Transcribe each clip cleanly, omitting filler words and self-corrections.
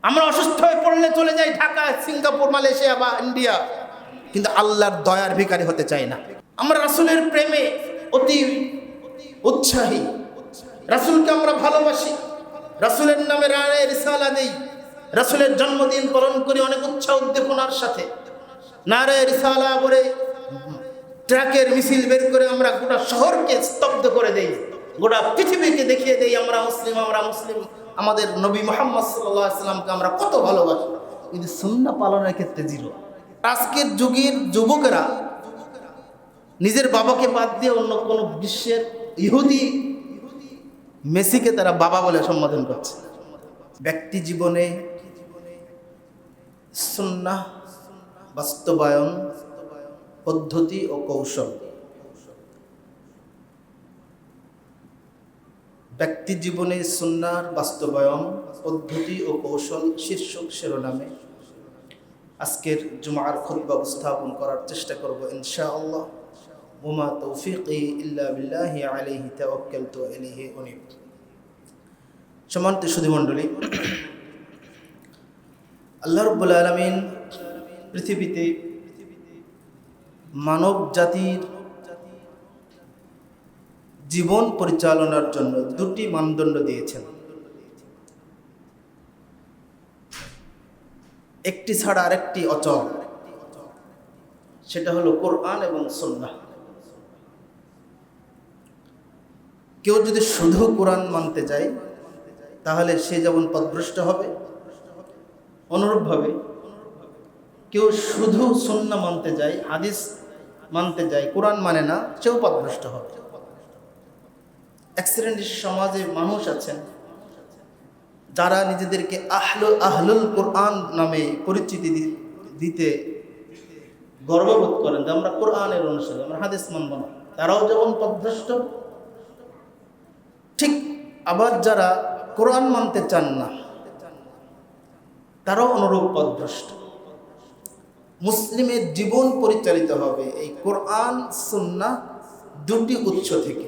আমরা অসুস্থ হয়ে পড়লে চলে যাই ঢাকা, সিঙ্গাপুর, মালয়েশিয়া বা ইন্ডিয়া, কিন্তু আল্লাহর দয়ার ভিখারি হতে চাই না। আমরা রাসূলের প্রেমে অতি উৎসাহী, রাসূলকে আমরা ভালোবাসি, রাসূলের নামে রায়ে রিসালা দেই, রাসূলের জন্মদিন পালন করি অনেক উৎসাহ উদ্দীপনার সাথে। নারে রিসালা বলে ট্রাকের মিছিল বের করে আমরা গোটা শহরকে স্তব্ধ করে দেই, গোটা পৃথিবীকে দেখিয়ে দেই আমরা মুসলিম, আমরা মুসলিম। আমাদের নবী মুহাম্মদ সাল্লাল্লাহু আলাইহি সাল্লামকে আমরা কত ভালোবাসি, কিন্তু সুন্নাহ পালনের ক্ষেত্রে জিরো। আজকের যুগের যুবকেরা নিজের বাবাকে বাদ দিয়ে অন্য কোনো বিশ্বের ইহুদি মেসিকে তারা বাবা বলে সম্বোধন করছে। ব্যক্তি জীবনে সুন্নাহ বাস্তবায়ন পদ্ধতি ও কৌশল, ব্যক্তি জীবনে সুন্নাহর বাস্তবায়ন পদ্ধতি ও কৌশল শীর্ষক শিরোনামে আজকের জুমার খুতবা উপস্থাপন করার চেষ্টা করব ইনশাআল্লাহ। ওমা তৌফিকি ইল্লা বিল্লাহি আলাইহি তাওয়াক্কালতু ওয়া ইলাইহি উনীব। সম্মানিত সুধীমণ্ডলী, আল্লাহ রাব্বুল আলামিন পৃথিবীতে মানব জাতির জীবন পরিচালনার জন্য দুটি মানদণ্ড দিয়েছেন, একটি ছাড়া আরেকটি অচল, সেটা হলো কোরআন এবং সুন্নাহ। কেউ যদি শুধু কোরআন মানতে যায় তাহলে সে যেমন পথভ্রষ্ট হবে, অনুরূপভাবে কেউ শুধু সুন্নাহ মানতে যায়, হাদিস মানতে যায়, কোরআন মানে না, সেও পথভ্রষ্ট হবে। এক শ্রেণীর সমাজে মানুষ আছেন যারা নিজেদেরকে আহলুল কোরআন নামে পরিচিতি দিতে গর্ববোধ করেন যে আমরা কোরআনের অনুসারী, আমরা হাদিস মানব না। তারাও যেমন পথভ্রষ্ট, ঠিক আবার যারা কোরআন মানতে চান না তারাও অনুরূপ পথভ্রষ্ট। মুসলিমের জীবন পরিচালিত হবে এই কোরআন সুন্নাহ দুটি উৎস থেকে।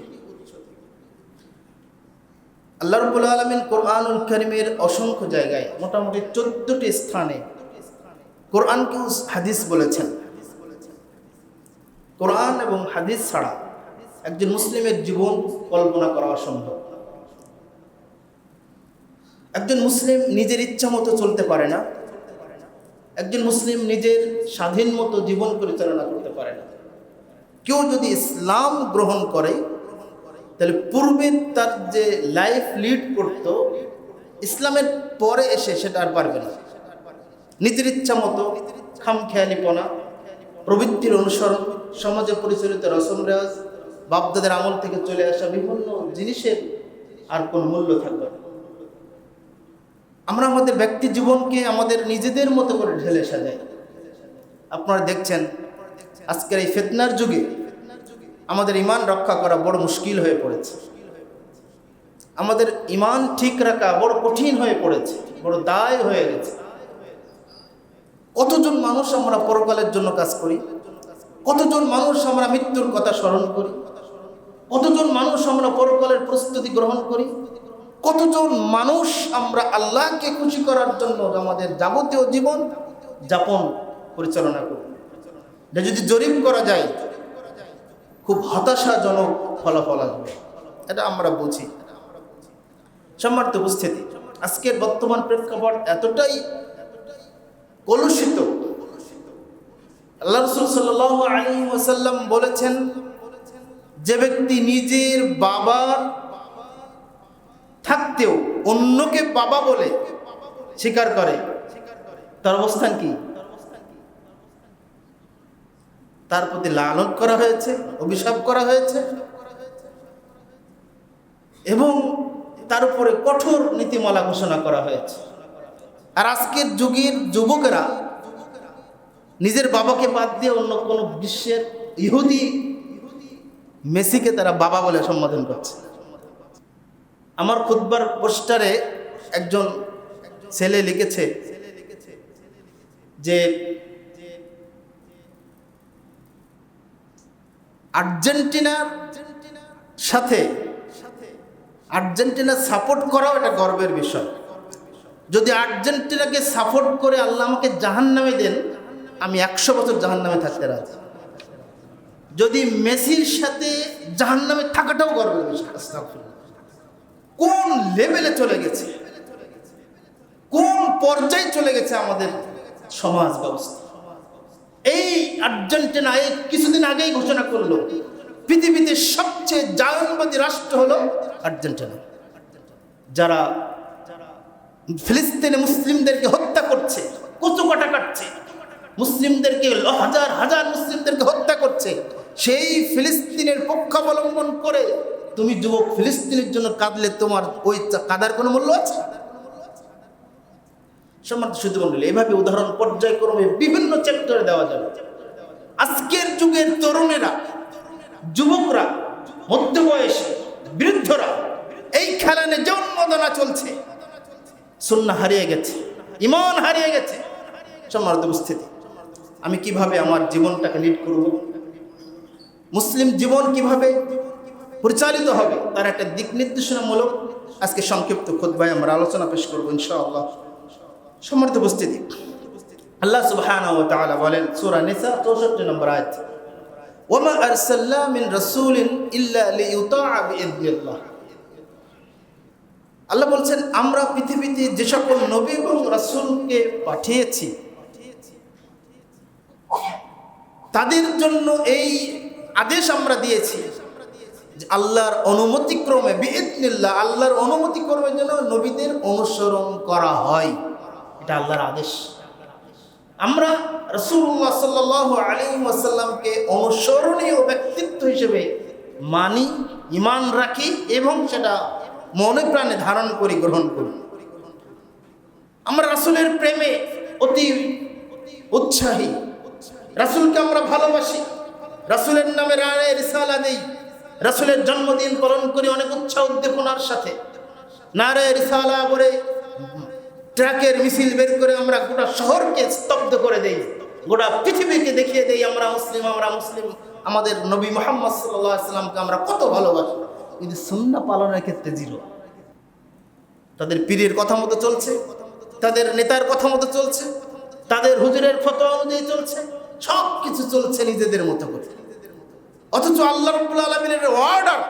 আল্লাহ রাব্বুল আলামিন কোরআনুল কারীমের অসংখ্য জায়গায়, মোটামুটি 14টি স্থানে কোরআনকে হাদিস বলেছেন। কোরআন এবং হাদিস ছাড়া একজন মুসলিমের জীবন কল্পনা করা অসম্ভব। একজন মুসলিম নিজের ইচ্ছা মতো চলতে পারে না, একজন মুসলিম নিজের স্বাধীন মতো জীবন পরিচালনা করতে পারে না। কেউ যদি ইসলাম গ্রহণ করে তাহলে পূর্বে তার যে লাইফ লিড করত, ইসলামের পরে এসে সেটা আর পারবে না। নিজের ইচ্ছা মতো খামখেয়ালিপনা, প্রবৃত্তির অনুসরণ, সমাজে পরিচালিত রসম রেওয়াজ, বাপদাদের আমল থেকে চলে আসা বিভিন্ন জিনিসের আর কোনো মূল্য থাকবে না। আমরা আমাদের ব্যক্তি জীবনকে আমাদের নিজেদের মতো করে ঢেলে সাজাই। আপনারা দেখছেন আজকের এই ফিতনার যুগে আমাদের ঈমান রক্ষা করা বড় মুশকিল হয়ে পড়েছে। আমাদের ঈমান ঠিক রাখা বড় কঠিন হয়ে পড়েছে, বড় দায় হয়ে গেছে। কতজন মানুষ আমরা পরকালের জন্য কাজ করি, কতজন মানুষ আমরা মৃত্যুর কথা স্মরণ করি, কতজন মানুষ আমরা পরকালের প্রস্তুতি গ্রহণ করি, কতজন মানুষ আমরা আল্লাহকে খুশি করার জন্য আমাদের যাবতীয় জীবন যাপন পরিচালনা করি। এটা যদি জরিপ করা যায় খুব হতাশাজনক ফলাফল আসবে, এটা আমরা বুঝি। সম্মানিত উপস্থিতি, আজকের বর্তমান প্রেক্ষাপট এতটাই কলুষিত। আল্লাহ রাসূল সাল্লাল্লাহু আলাইহি ওয়াসাল্লাম বলেছেন, যে ব্যক্তি নিজের বাবার থাকতেও অন্যকে বাবা বলে স্বীকার করে তার অবস্থান কি? তার প্রতি লানত করা হয়েছে, অভিশাপ করা হয়েছে এবং তার উপরে কঠোর নীতিমালা ঘোষণা করা হয়েছে। আর আজকের যুগের যুবকেরা নিজের বাবাকে বাদ দিয়ে অন্য কোনো বিশ্বের ইহুদি মেসিকে তারা বাবা বলে সম্বোধন করছে। আমার খুতবার পোস্টারে একজন ছেলে লিখেছে যে আর্জেন্টিনার সাথে আর্জেন্টিনা সাপোর্ট করাও এটা গর্বের বিষয়। যদি আর্জেন্টিনাকে সাপোর্ট করে আল্লাহ আমাকে জাহান্নামে দেন, আমি 100 বছর জাহান্নামে থাকতে রাজি। যদি মেসির সাথে জাহান্নামে থাকাটাও গর্বের বিষয়। আস্তাগফিরুল্লাহ। কোন লেভেলে চলে গেছে, কোন পর্যায়ে চলে গেছে আমাদের সমাজ ব্যবস্থা। এই আর্জেন্টিনা এই কিছুদিন আগেই ঘোষণা করলো পৃথিবীতে সবচেয়ে জায়নবাদী রাষ্ট্র হলো আর্জেন্টিনা। যারা ফিলিস্তিনে মুসলিমদেরকে হত্যা করছে, কচুকাটা কাটছে, মুসলিমদেরকে হাজার হাজার মুসলিমদেরকে হত্যা করছে, সেই ফিলিস্তিনের পক্ষাবলম্বন করে তুমি যুবক ফিলিস্তিনের জন্য কাঁদলে তোমার ওই কাদার কোনো মূল্য আছে? সম্মানিত সুধী মণ্ডলী, এইভাবে উদাহরণ পর্যায়ক্রমে বিভিন্ন সেক্টরে দেওয়া যাবে। আজকের যুগের তরুণেরা, যুবকরা, মধ্যবয়সী, বৃদ্ধরা এই খেলা নিয়ে যে উন্মাদনা চলছে, সুন্নাহ হারিয়ে গেছে, ঈমান হারিয়ে গেছে। সম্মানিত উপস্থিতি, আমি কিভাবে আমার জীবনটাকে লিড করব, মুসলিম জীবন কিভাবে পরিচালিত হবে, তার একটা দিক নির্দেশনামূলক আজকে সংক্ষিপ্ত খুতবায় আমরা আলোচনা পেশ করবো ইনশাআল্লাহ। সম্মানিত উপস্থিতি, আল্লাহ সুবহানাহু ওয়া তাআলা বলেন সূরা নিসা 64 নম্বর আয়াত, ওয়ামা আরসালনা মিন রাসূলিন ইল্লা লিইউতাআ বিইذনিল্লাহ। আল্লাহ বলছেন আমরা পৃথিবীতে যে সকল নবী এবং রাসূলকে পাঠিয়েছি তাদের জন্য এই আদেশ আমরা দিয়েছি যে আল্লাহর অনুমতিক্রমে, বিইذনিল্লাহ, আল্লাহর অনুমতিক্রমে যেন নবীদের অনুসরণ করা হয়। এটা আল্লাহর আদেশ। আমরা রাসূলুল্লাহ সাল্লাল্লাহু আলাইহি ওয়াসাল্লামকে অনুসরণীয় ব্যক্তিত্ব হিসেবে মানি, ঈমান রাখি এবং সেটা মনে প্রাণে ধারণ করি, গ্রহণ করি। আমরা রাসূলের প্রেমে অতি উৎসাহী, রাসূলকে আমরা ভালোবাসি, রাসূলের নামে রায়ে রিসালা দেই, রাসূলের জন্মদিন পালন করি অনেক উৎসাহ উদ্দীপনার সাথে। নারে রিসালা বলে ট্রাকের মিছিল বের করে আমরা গোটা শহরকে স্তব্ধ করে দেই, গোটা পৃথিবীকে দেখিয়ে দেই আমরা মুসলিম, আমরা মুসলিম। আমাদের নবী মুহাম্মদ সাল্লাল্লাহু আলাইহি সাল্লামকে আমরা কত ভালোবাসি, কিন্তু সুন্নাহ পালনের ক্ষেত্রে জিরো। তাদের পীরের কথা মতো চলছে, তাদের নেতার কথা মতো চলছে, তাদের হুজুরের ফতোয়া অনুযায়ী চলছে, সব কিছু চলছে নিজেদের মতো করে। অথচ আল্লাহ রাব্বুল আলামিনের অর্ডার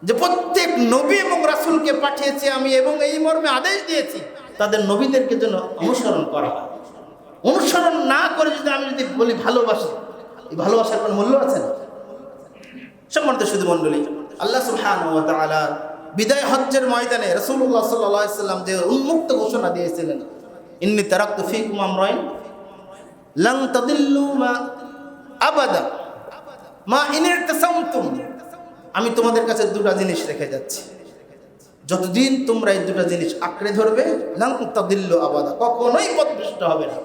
যে প্রত্যেক নবী এবং রাসূলকে পাঠিয়েছি আমি এবং এই মর্মে আদেশ দিয়েছি তাদের নবীদেরকে যেন অনুসরণ করা হয়। অনুসরণ না করে যদি আমি বলি ভালোবাসি, এই ভালোবাসার কোনো মূল্য আছে না? সম্মানিত সুধী মণ্ডলী, আল্লাহ সুবহানাহু ওয়া তাআলা বিদায় হজ্জের ময়দানে রাসূলুল্লাহ সাল্লাল্লাহু আলাইহি সাল্লাম যে উন্মুক্ত ঘোষণা দিয়েছিলেন, ইন্নী তারাকতু ফীকুম আমরাইন লান তাদিল্লু মা আবাদা মা ইন ইতাসামতুম। আমি তোমাদের কাছে দুটো জিনিস রেখে যাচ্ছি, যতদিন তোমরা এই দুটো জিনিস আঁকড়ে ধরবে লান তাদিল্লু আবাদা, কখনোই পথভ্রষ্ট হবে না।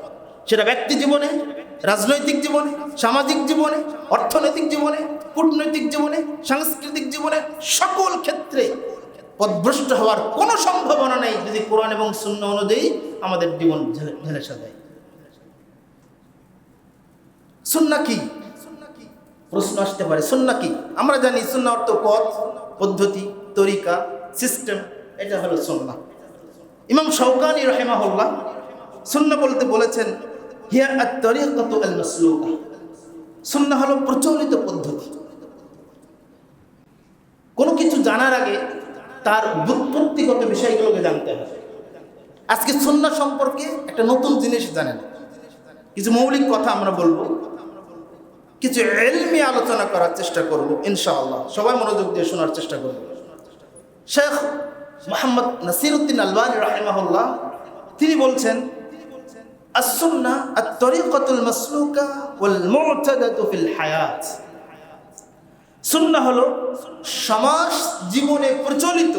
সেটা ব্যক্তি জীবনে, রাজনৈতিক জীবনে, সামাজিক জীবনে, অর্থনৈতিক জীবনে, কূটনৈতিক জীবনে, সাংস্কৃতিক জীবনে, সকল ক্ষেত্রে পথভ্রষ্ট হওয়ার কোনো সম্ভাবনা নেই যদি কোরআন এবং সুন্নাহ অনুযায়ী আমাদের জীবন ঢেলে সাজায়। সুন্নাহ কি? প্রশ্ন আসতে পারে, সুন্নাহ কি? আমরা জানি সুন্নাহ অর্থ পথ, পদ্ধতি, তরিকা, সিস্টেম, এটা হলো সুন্নাহ। ইমাম শাওকানি রাহিমাহুল্লাহ সুন্নাহ বলতে বলেছেন হিয়া আত-তারিকাতু আল-মাসলুকা। সুন্নাহ হলো প্রচলিত পদ্ধতি। কোনো কিছু জানার আগে তার ব্যুৎপত্তিগত বিষয়গুলোকে জানতে হবে। আজকে সুন্নাহ সম্পর্কে একটা নতুন জিনিস জানেন, কিছু মৌলিক কথা আমরা বলবো, কিছু ইলমি আলোচনা করার চেষ্টা করব ইনশাআল্লাহ। সবাই মনোযোগ দিয়ে শোনার চেষ্টা করব। শেখ মুহাম্মদ নাসিরউদ্দিন আলবানী রাহিমাহুল্লাহ তিনি বলছেন আস-সুন্নাহ আত-তারিকাতুল মাসলুকা ওয়াল মু'তাদাতু ফিল হায়াত। সুন্নাহ হলো সমাজ জীবনে প্রচলিত,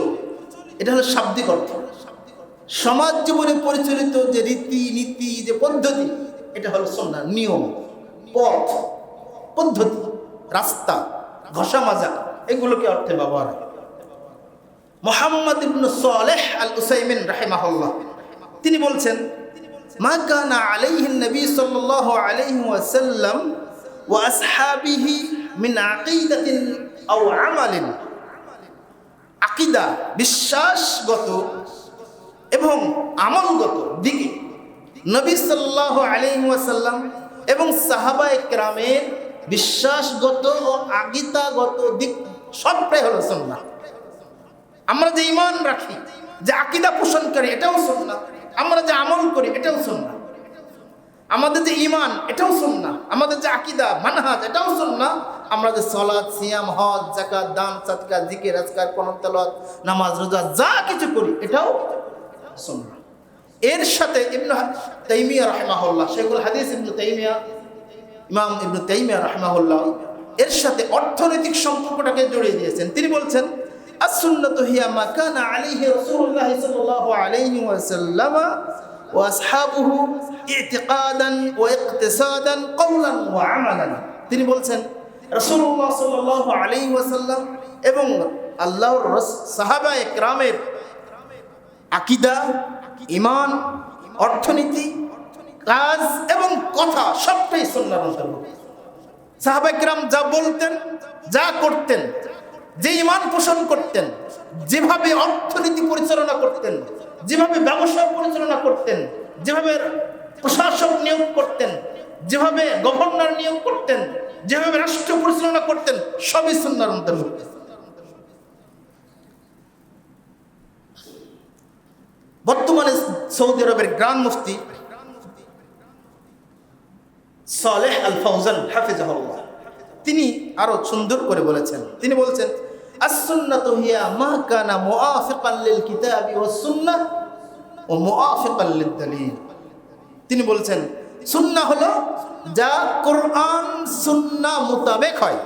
এটা হলো শাব্দিক অর্থ, সমাজ জীবনে পরিচালিত যে রীতি নীতি, যে পদ্ধতি, এটা হলো সুন্নাহ। নিয়ম, পথ, পদ্ধতি, রাস্তা, ঘষা মাজা, এগুলোকে অর্থে ব্যবহার হয়। মুহাম্মদ ইবনে সালেহ আল উসাইমিন রাহিমাহুল্লাহ তিনি বলছেন মা কানা আলাইহি নবী সাল্লাল্লাহু আলাইহি ওয়াসাল্লাম ওয়া আসহাবিহি মিন আকিদাতিন আও আমালিন। আকীদা বিশ্বাসগত এবং আমলগত দিকে নবী সাল্লাল্লাহু আলাইহি ওয়াসাল্লাম এবং সাহাবায়ে কেরামের বিশ্বাসগত ও আকীদাগত দিক সবটাই হলো সুন্নাহ। আমরা যে ঈমান রাখি, যে আকীদা পোষণ করি, এটাও সুন্নাহ। আমরা যে আমল করি, এটাও সুন্নাহ। আমাদের যে ঈমান, এটাও সুন্নাহ। আমাদের যে আকীদা মানহাজ, এটাও সুন্নাহ। আমরা যে সালাত, সিয়াম, হজ, যাকাত, দান, সাদকা, জিকির, আজকার, কোরআন তেলাওয়াত, নামাজ, রোজা যা কিছু করি, এটাও সুন্নাহ। এর সাথে ইবনে তাইমিয়া রাহিমাহুল্লাহ, শেখুল হাদিস ইবনে তাইমিয়া, ইমাম ইবনে তাইমিয়া রাহিমাহুল্লাহ এর সাথে অর্থনৈতিক সম্পর্কটাকে জড়িয়ে দিয়েছেন। তিনি বলছেন, আস-সুন্নাতু হিয়া মা কানা আলাইহি রাসূলুল্লাহ সাল্লাল্লাহু আলাইহি ওয়াসাল্লাম ওয়া আসহাবুহু ইতিকাদান ওয়া ইকতিসাদান কওলান ওয়া আমালান। তিনি বলছেন রাসূলুল্লাহ সাল্লাল্লাহু আলাইহি ওয়াসাল্লাম এবং আল্লাহর সাহাবায়ে কেরামের আকীদা, ঈমান, অর্থনীতি, কাজ এবং কথা সবটাই সুন্নাহর অন্তর্ভুক্ত। সাহাবায়ে কেরাম যা বলতেন, যা করতেন, যে ঈমান পোষণ করতেন, যেভাবে অর্থনীতি পরিচালনা করতেন, যেভাবে ব্যবসা পরিচালনা করতেন, যেভাবে প্রশাসক নিয়োগ করতেন, যেভাবে গভর্নর নিয়োগ করতেন, যেভাবে রাষ্ট্র পরিচালনা করতেন, সবই সুন্নাহর অন্তর্ভুক্ত। বর্তমানে সৌদি আরবের গ্রান্ড মুফতি সালেহ আল ফাউজান হাফিজাহুল্লাহ তিনি আরো সুন্দর করে বলেছেন। তিনি বলছেন, আস-সুন্নাতু হিয়া মা কানা মুআফিকান লিল কিতাবি ওয়াস সুন্নাহ ওয়া মুআফিকান লিদ দালিল। তিনি বলছেন সুন্নাহ হলো যা কোরআন সুন্নাহ মোতাবেক হয়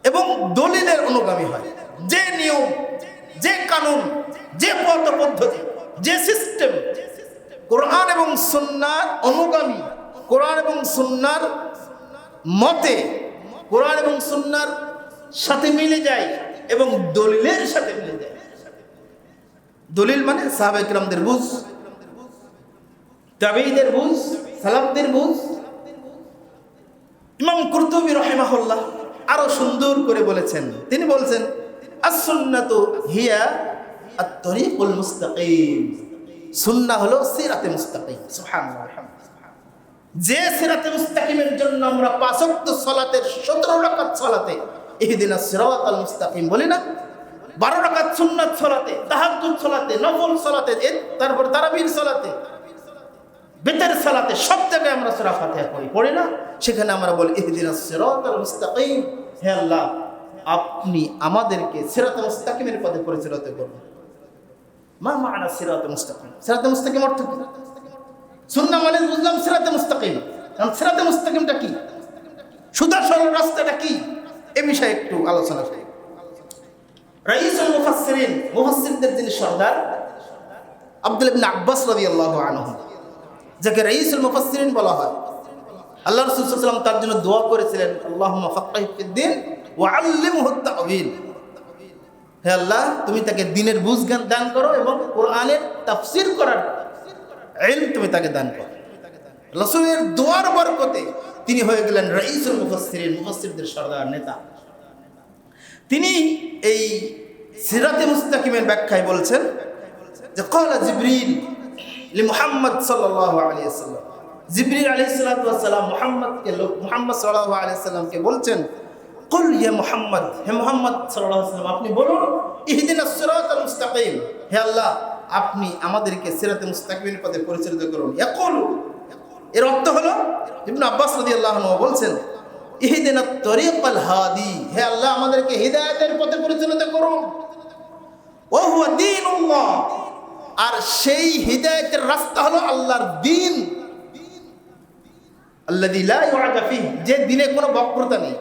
এবং দলিলের অনুগামী হয়। যে নিয়ম, যে কানুন, যে পথ পদ্ধতি, যে সিস্টেম কোরআন এবং সুন্নাহর অনুগামী, কোরআন এবং সুন্নাহর মতে, কোরআন এবং সুন্নাহর সাথে মিলে যায় এবং দলিলের সাথে মিলে যায়। দলিল মানে সাহাবায়ে কেরামদের বুঝ, তাবেঈদের বুঝ, সালাফদের বুঝ। ইমাম কুরতুবী রাহিমাহুল্লাহ আরো সুন্দর করে বলেছেন। তিনি বলছেন, আস-সুন্নাতু হিয়া আত-তরিকুল মুস্তাকিম। সুন্নাহ হলো সিরাতে মুস্তাকিম। সুবহানাল্লাহ। যে সিরাতে মুস্তাকিমের জন্য আমরা ৫ ওয়াক্ত সালাতের ১৭ রাকাত সালাতে ইহদিনাস সিরাতাল মুস্তাকিম বলি না, ১২ রাকাত সুন্নাত সালাতে, তাহাজ্জুদ সালাতে, নফল সালাতে, তারপর তারাবির সালাতে, বেতের সালাতে, সব জায়গায় আমরা সূরা ফাতিহা পড়ি না? সেখানে আমরা বলি ইহদিনাস সিরাতাল মুস্তাকিম, হে আল্লাহ আপনি আমাদেরকে সিরাতাল মুস্তাকিমের পথে পরিচালিত করুন। মা মা'না সিরাতাল মুস্তাকিম? সিরাতাল মুস্তাকিম অর্থ কি? সুন্নাহ মানে বুঝলাম সিরাতে মুস্তাকিম। কারণ সিরাতে মুস্তাকিমটা কি, সুদা সরল রাস্তাটা কি, এ বিষয়ে একটু আলোচনা করি। রাইসুল মুফাসসিরিন, মুফাসসিরদের যিনি সর্দার আব্দুল্লাহ ইবনে আব্বাস রাদিয়াল্লাহু আনহু, যাকে রাইসুল মুফাসসিরিন বলা হয়, আল্লাহ রাসূল সাল্লাল্লাহু আলাইহি ওয়াসাল্লাম তার জন্য দোয়া করেছিলেন, আল্লাহুম্মা ফাক্কিহু ফিদ-দীন ওয়া আল্লিমহু আত-তা'ওয়িল। হে আল্লাহ তুমি তাকে দ্বীনের বুঝ জ্ঞান দান করো এবং কোরআনের তাফসীর করার ইলম তুমি তাকে দান করো। রাসূলের দোয়ার বরকতে তিনি হয়ে গেলেন রাইসুল মুফাসসিরিন, মুফাসসিরদের সর্দার নেতা। তিনি এই সিরাতে মুস্তাকিমের ব্যাখ্যায় বলছেন যে ক্বালা জিবরিল লি মুহাম্মদ সাল্লাল্লাহু আলাইহি ওয়াসাল্লাম, জিবরিল আলাইহিস সালাতু ওয়াস সালাম মুহাম্মদ সাল্লাল্লাহু আলাইহি ওয়াসাল্লামকে বলছেন, কুল ইয়া মুহাম্মদ, হে মুহাম্মদ সাল্লাল্লাহু আলাইহি ওয়াসাল্লাম আপনি বলুন ইহদিনাস সিরাতাল মুস্তাকিম, হে আল্লাহ আপনি আমাদেরকে সিরাতে মুস্তাকিমের পথে পরিচালিত করুন। ইয়াকুলু, এর অর্থ হলো ইবনে আব্বাস রাদিয়াল্লাহু আনহু বলছেন, ইহদিনাত তরিকাল হাদি, হে আল্লাহ আমাদেরকে হিদায়াতের পথে পরিচালিত করুন। ওয়া হুয়া দীনুল্লাহ, আর সেই হিদায়াতের রাস্তা হলো আল্লাহর দ্বীন, আল্লাযী লা ইউআদা ফিহি, যে দ্বীনে কোনো বক্রতা নেই,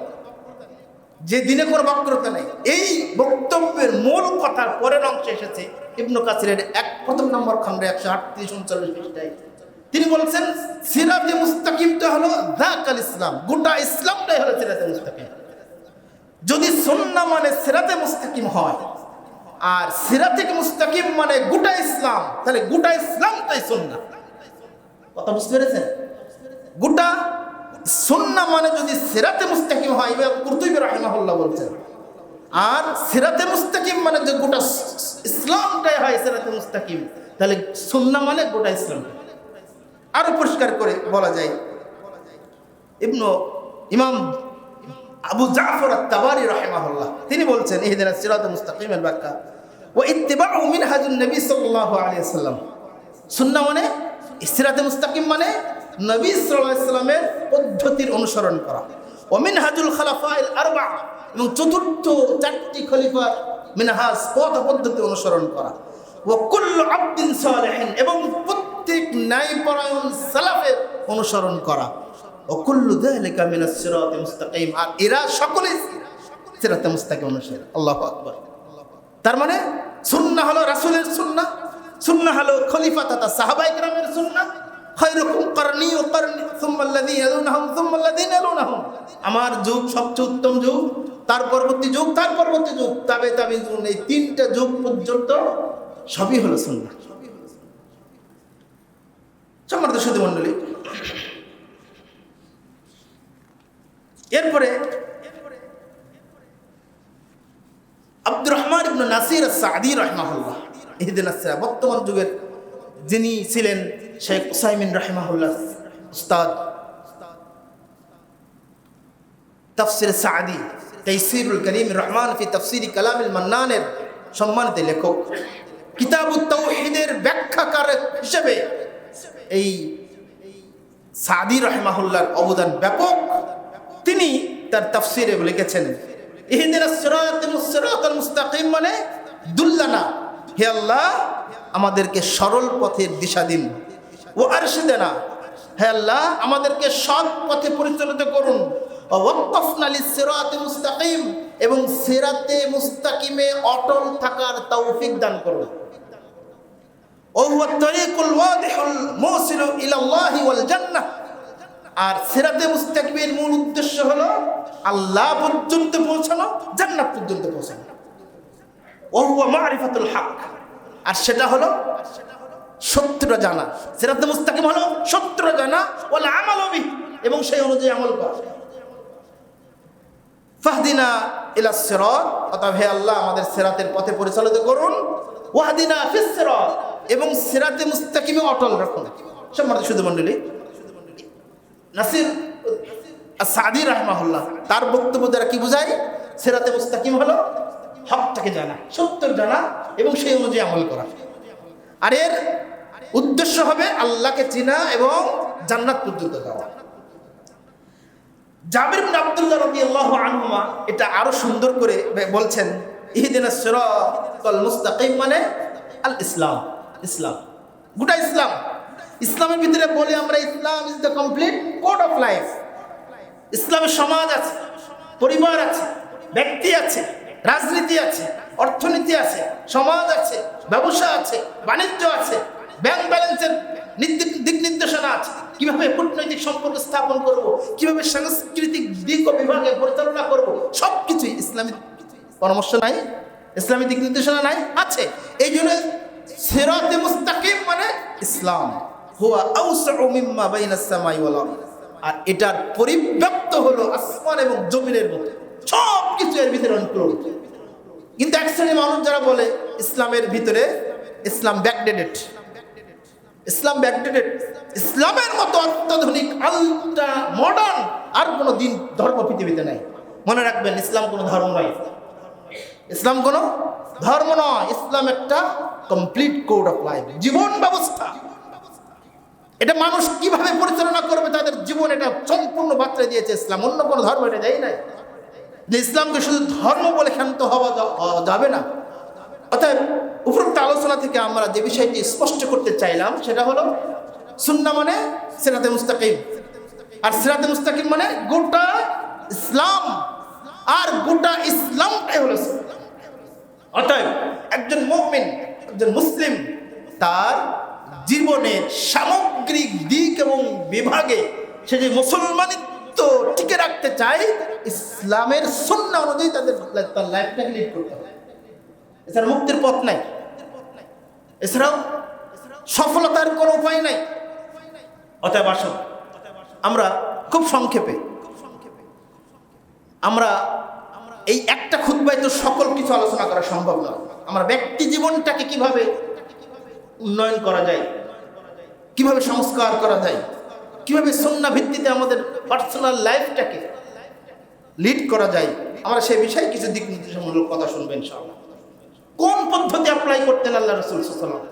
যে দ্বীনে কোনো বক্রতা নেই। এই বক্তব্যের মূল কথার পরের অংশে এসেছে ইবনে কাসিরের প্রথম নম্বর খণ্ডে 138-39 পৃষ্ঠায়। তিনি বলছেন সিরাতে মুস্তাকিমটা হলো যাকাল ইসলাম, গোটা ইসলামটাই হলো সিরাতে মুস্তাকিম। যদি সুন্নাহ মানে সিরাতে মুস্তাকিম হয় আর সিরাতে মুস্তাকিম মানে গোটা ইসলাম, তাহলে গোটা ইসলামটাই সুন্নাহ। কথা বুঝতে পেরেছেন? গোটা সুন্নাহ মানে যদি সিরাতে মুস্তাকিম হয়, ইমাম কুরতুবী রাহিমাহুল্লাহ বলছেন, আর সিরাতে মুস্তাকিম মানে যে গোটা ইসলামটাই হয় সিরাতে মুস্তাকিম, তাহলে সুন্নাহ মানে গোটা ইসলাম। আরো পরিষ্কার করে বলা যায়, ইমাম আবু জাফর আত-তাবারি রাহিমাহুল্লাহ তিনি বলছেন ইহদিনাস সিরাতাল মুস্তাকিমের ব্যাখ্যা, ওয়া ইত্তিবাউ মিনহাজুন নবী সাল্লাল্লাহু আলাইহি ওয়াসাল্লাম। সুন্নাহ মানে, সিরাতে মুস্তাকিম মানে নবী সাল্লাল্লাহু আলাইহি ওয়াসাল্লামের পদ্ধতির অনুসরণ করা। ওয়া মিনহাজুল খালাফাইল আরবা, এবং চতুর্থ চারটি খলিফার মিনহাজ পথ পদ্ধতি অনুসরণ করা। ওয়া কুল্লু আবদিন সালিহিন, এবং প্রত্যেক ন্যায়পরায়ণ সালাফের অনুসরণ করা। ওয়া কুল্লু যালিকা মিনাস সিরাতিল মুস্তাকিম, আর এরা সকলেই সিরাতে মুস্তাকিম অনুসারী। আল্লাহু আকবার। তার মানে সুন্নাহ হলো রাসূলের সুন্নাহ, সুন্নাহ হলো খলিফা তথা সাহাবায়ে কেরামের সুন্নাহ। খায়রুকুম কারনি ওয়া কারনি সুম্মা আল্লাযীনা ইয়ালুনহুম সুম্মা আল্লাযীনা ইয়ালুনহুম, আমার যুগ সবচেয়ে উত্তম যুগ, তার পরবর্তী যুগ, তার পরবর্তী যুগ, তাবে তাবিঈন, এই তিনটা যুগ পর্যন্ত সবই হলো সুন্নাহ। সম্মানিত সুধী মণ্ডলী, এরপরে আব্দুর রহমান ইবনে নাসির আস-সাদি রাহিমাহুল্লাহ, ইহদিনাস সিরাত, বর্তমান যুগের যিনি ছিলেন শেখ উসাইমিন রাহিমাহুল্লাহ উস্তাদ, তাফসির সাদি, তাইসিরুল কারীম রহমান ফি তাফসিরি কালামিল মান্নানের সম্মানিত লেখক। কিতাবুত তাওহীদের ব্যাখ্যাকার হিসেবে এই সাদি রাহিমাহুল্লাহর অবদান ব্যাপক। তিনি তার তাফসিরে লিখেছেন, ইহদিনাস সিরাতাল মুস্তাকিম মানে দুল্লানা, হে আল্লাহ আমাদেরকে সরল পথের দিশা দিন। ও আরশিদানা, হে আল্লাহ আমাদেরকে সৎ পথে পরিচালিত করুন। ওয়াক্কাফনা লিস-সিরাতিল মুস্তাকিম, এবং সিরাতে মুস্তাকিমে অটল থাকার তৌফিক দান করুন। ও হুয়া তারিকুল ওয়াদিহুল মুসিলু ইলাল্লাহি ওয়াল জান্নাহ, আর সিরাতে মুস্তাকিমের মূল উদ্দেশ্য হলো আল্লাহ পর্যন্ত পৌঁছানো, জান্নাত পর্যন্ত পৌঁছানো। ও হুয়া মারিফাতুল হক, আর সেটা হলো সত্যটা জানা। সিরাতে মুস্তাকিম হলো সত্যটা জানা, ওয়াল আমালু বিহি, এবং সেই অনুযায়ী আমল করা। ফাহদিনা ইলাস সিরাত, অতএব হে আল্লাহ আমাদের সিরাতের পথে পরিচালিত করুন। ওয়াহদিনা ফিস সিরাত, এবং সিরাতে মুস্তাকিমে অটল রাখুন। সম্মানিত সুধী মণ্ডলী, নাসির আস-সাদি রাহিমাহুল্লাহ তার বক্তব্য দ্বারা কি বোঝায়? সিরাতে মুস্তাকিম হলো হকটাকে জানা, সত্যের জানা, এবং সেই অনুযায়ী আমল করা। আর এর উদ্দেশ্য হবে আল্লাহকে চেনা এবং জান্নাত পর্যন্ত যাওয়া। জাবির ইবনে আব্দুল্লাহ রাদিয়াল্লাহু আনহুমা এটা আরো সুন্দর করে বলছেন, ইহদিনাস সিরাতাল মুস্তাকিম মানে আল ইসলাম, ইসলাম গোটা ইসলাম। ইসলামের ভিতরে বলি আমরা, Islam is the complete code of life. ইসলামের সমাজ আছে, পরিবার আছে, ব্যক্তি আছে, রাজনীতি আছে, অর্থনীতি আছে, সমাজ আছে, ব্যবসা আছে, বাণিজ্য আছে, ব্যাংক ব্যালেন্সের দিক নির্দেশনা আছে, কিভাবে কূটনৈতিক সম্পর্ক স্থাপন করব, কিভাবে সাংস্কৃতিক দিক ও বিভাগে পরিচালনা করব, সবকিছু ইসলামিক পরামর্শ নাই, ইসলামিক দিক নির্দেশনা নাই, আছে। এই জন্য সিরাতে মুস্তাকিম মানে ইসলাম, হুয়া আউসাউ মিম্মা বাইনাস সামাই ওয়াল আরদ, আর এটার পরিব্যাপ্ত হলো আসমান এবং জমিনের মতো, সব কিছু এর ভিতরে অন্তর্ভুক্ত। কিন্তু এক শ্রেণীর মানুষ যারা বলে ইসলামের ভিতরে ইসলাম ব্যাকডেটেড, ইসলাম ব্যাকডেটেড, ইসলামের মতো অত্যাধুনিক আলট্রা মডার্ন আর কোনো দিন ধর্ম পৃথিবীতে নাই। মনে রাখবেন, ইসলাম কোনো ধর্ম নয়, ইসলাম কোনো ধর্ম নয়, ইসলাম একটা কমপ্লিট কোড অফ লাইফ, জীবন ব্যবস্থা। এটা মানুষ কিভাবে পরিচালনা করবে তাদের জীবন, এটা সম্পূর্ণ বার্তা দিয়েছে ইসলাম, অন্য কোনো ধর্ম এটা দেয় নাই। যে ইসলামকে শুধু ধর্ম বলে ক্ষান্ত হওয়া যাবে না। অর্থাৎ উপরোক্ত আলোচনা থেকে আমরা যে বিষয়টি স্পষ্ট করতে চাইলাম সেটা হলো সুন্নাহ মানে সিরাতে মুস্তাকিম, আর সিরাতে মুস্তাকিম মানে গোটা ইসলাম, আর গোটা ইসলামটাই হলো সুন্নাহ। অতএব একজন মুমিন, একজন মুসলিম তার জীবনের সামগ্রিক দিক এবং বিভাগে সে যে মুসলমানিত্ব টিকে রাখতে চায়, ইসলামের সুন্নাহ অনুযায়ী তার লাইফটাকে লিড করতে হবে। এছাড়া মুক্তির পথ নাই, এছাড়াও সফলতার কোনো উপায় নাই। অতএব আসুন আমরা খুব সংক্ষেপে, আমরা এই একটা খুতবায় তো সকল কিছু আলোচনা করা সম্ভব নয়। আমরা ব্যক্তি জীবনটাকে কিভাবে উন্নয়ন করা যায়, কিভাবে সংস্কার করা যায়, কিভাবে সুন্নাহ ভিত্তিতে আমাদের পার্সোনাল লাইফটাকে লিড করা যায়, আমরা সেই বিষয়ে কিছু দিক নির্দেশমূলক কথা শুনবেন ইনশাআল্লাহ। কোন পদ্ধতি অ্যাপ্লাই করতেন আল্লাহ রাসূল সাল্লাল্লাহু আলাইহি ওয়াসাল্লাম,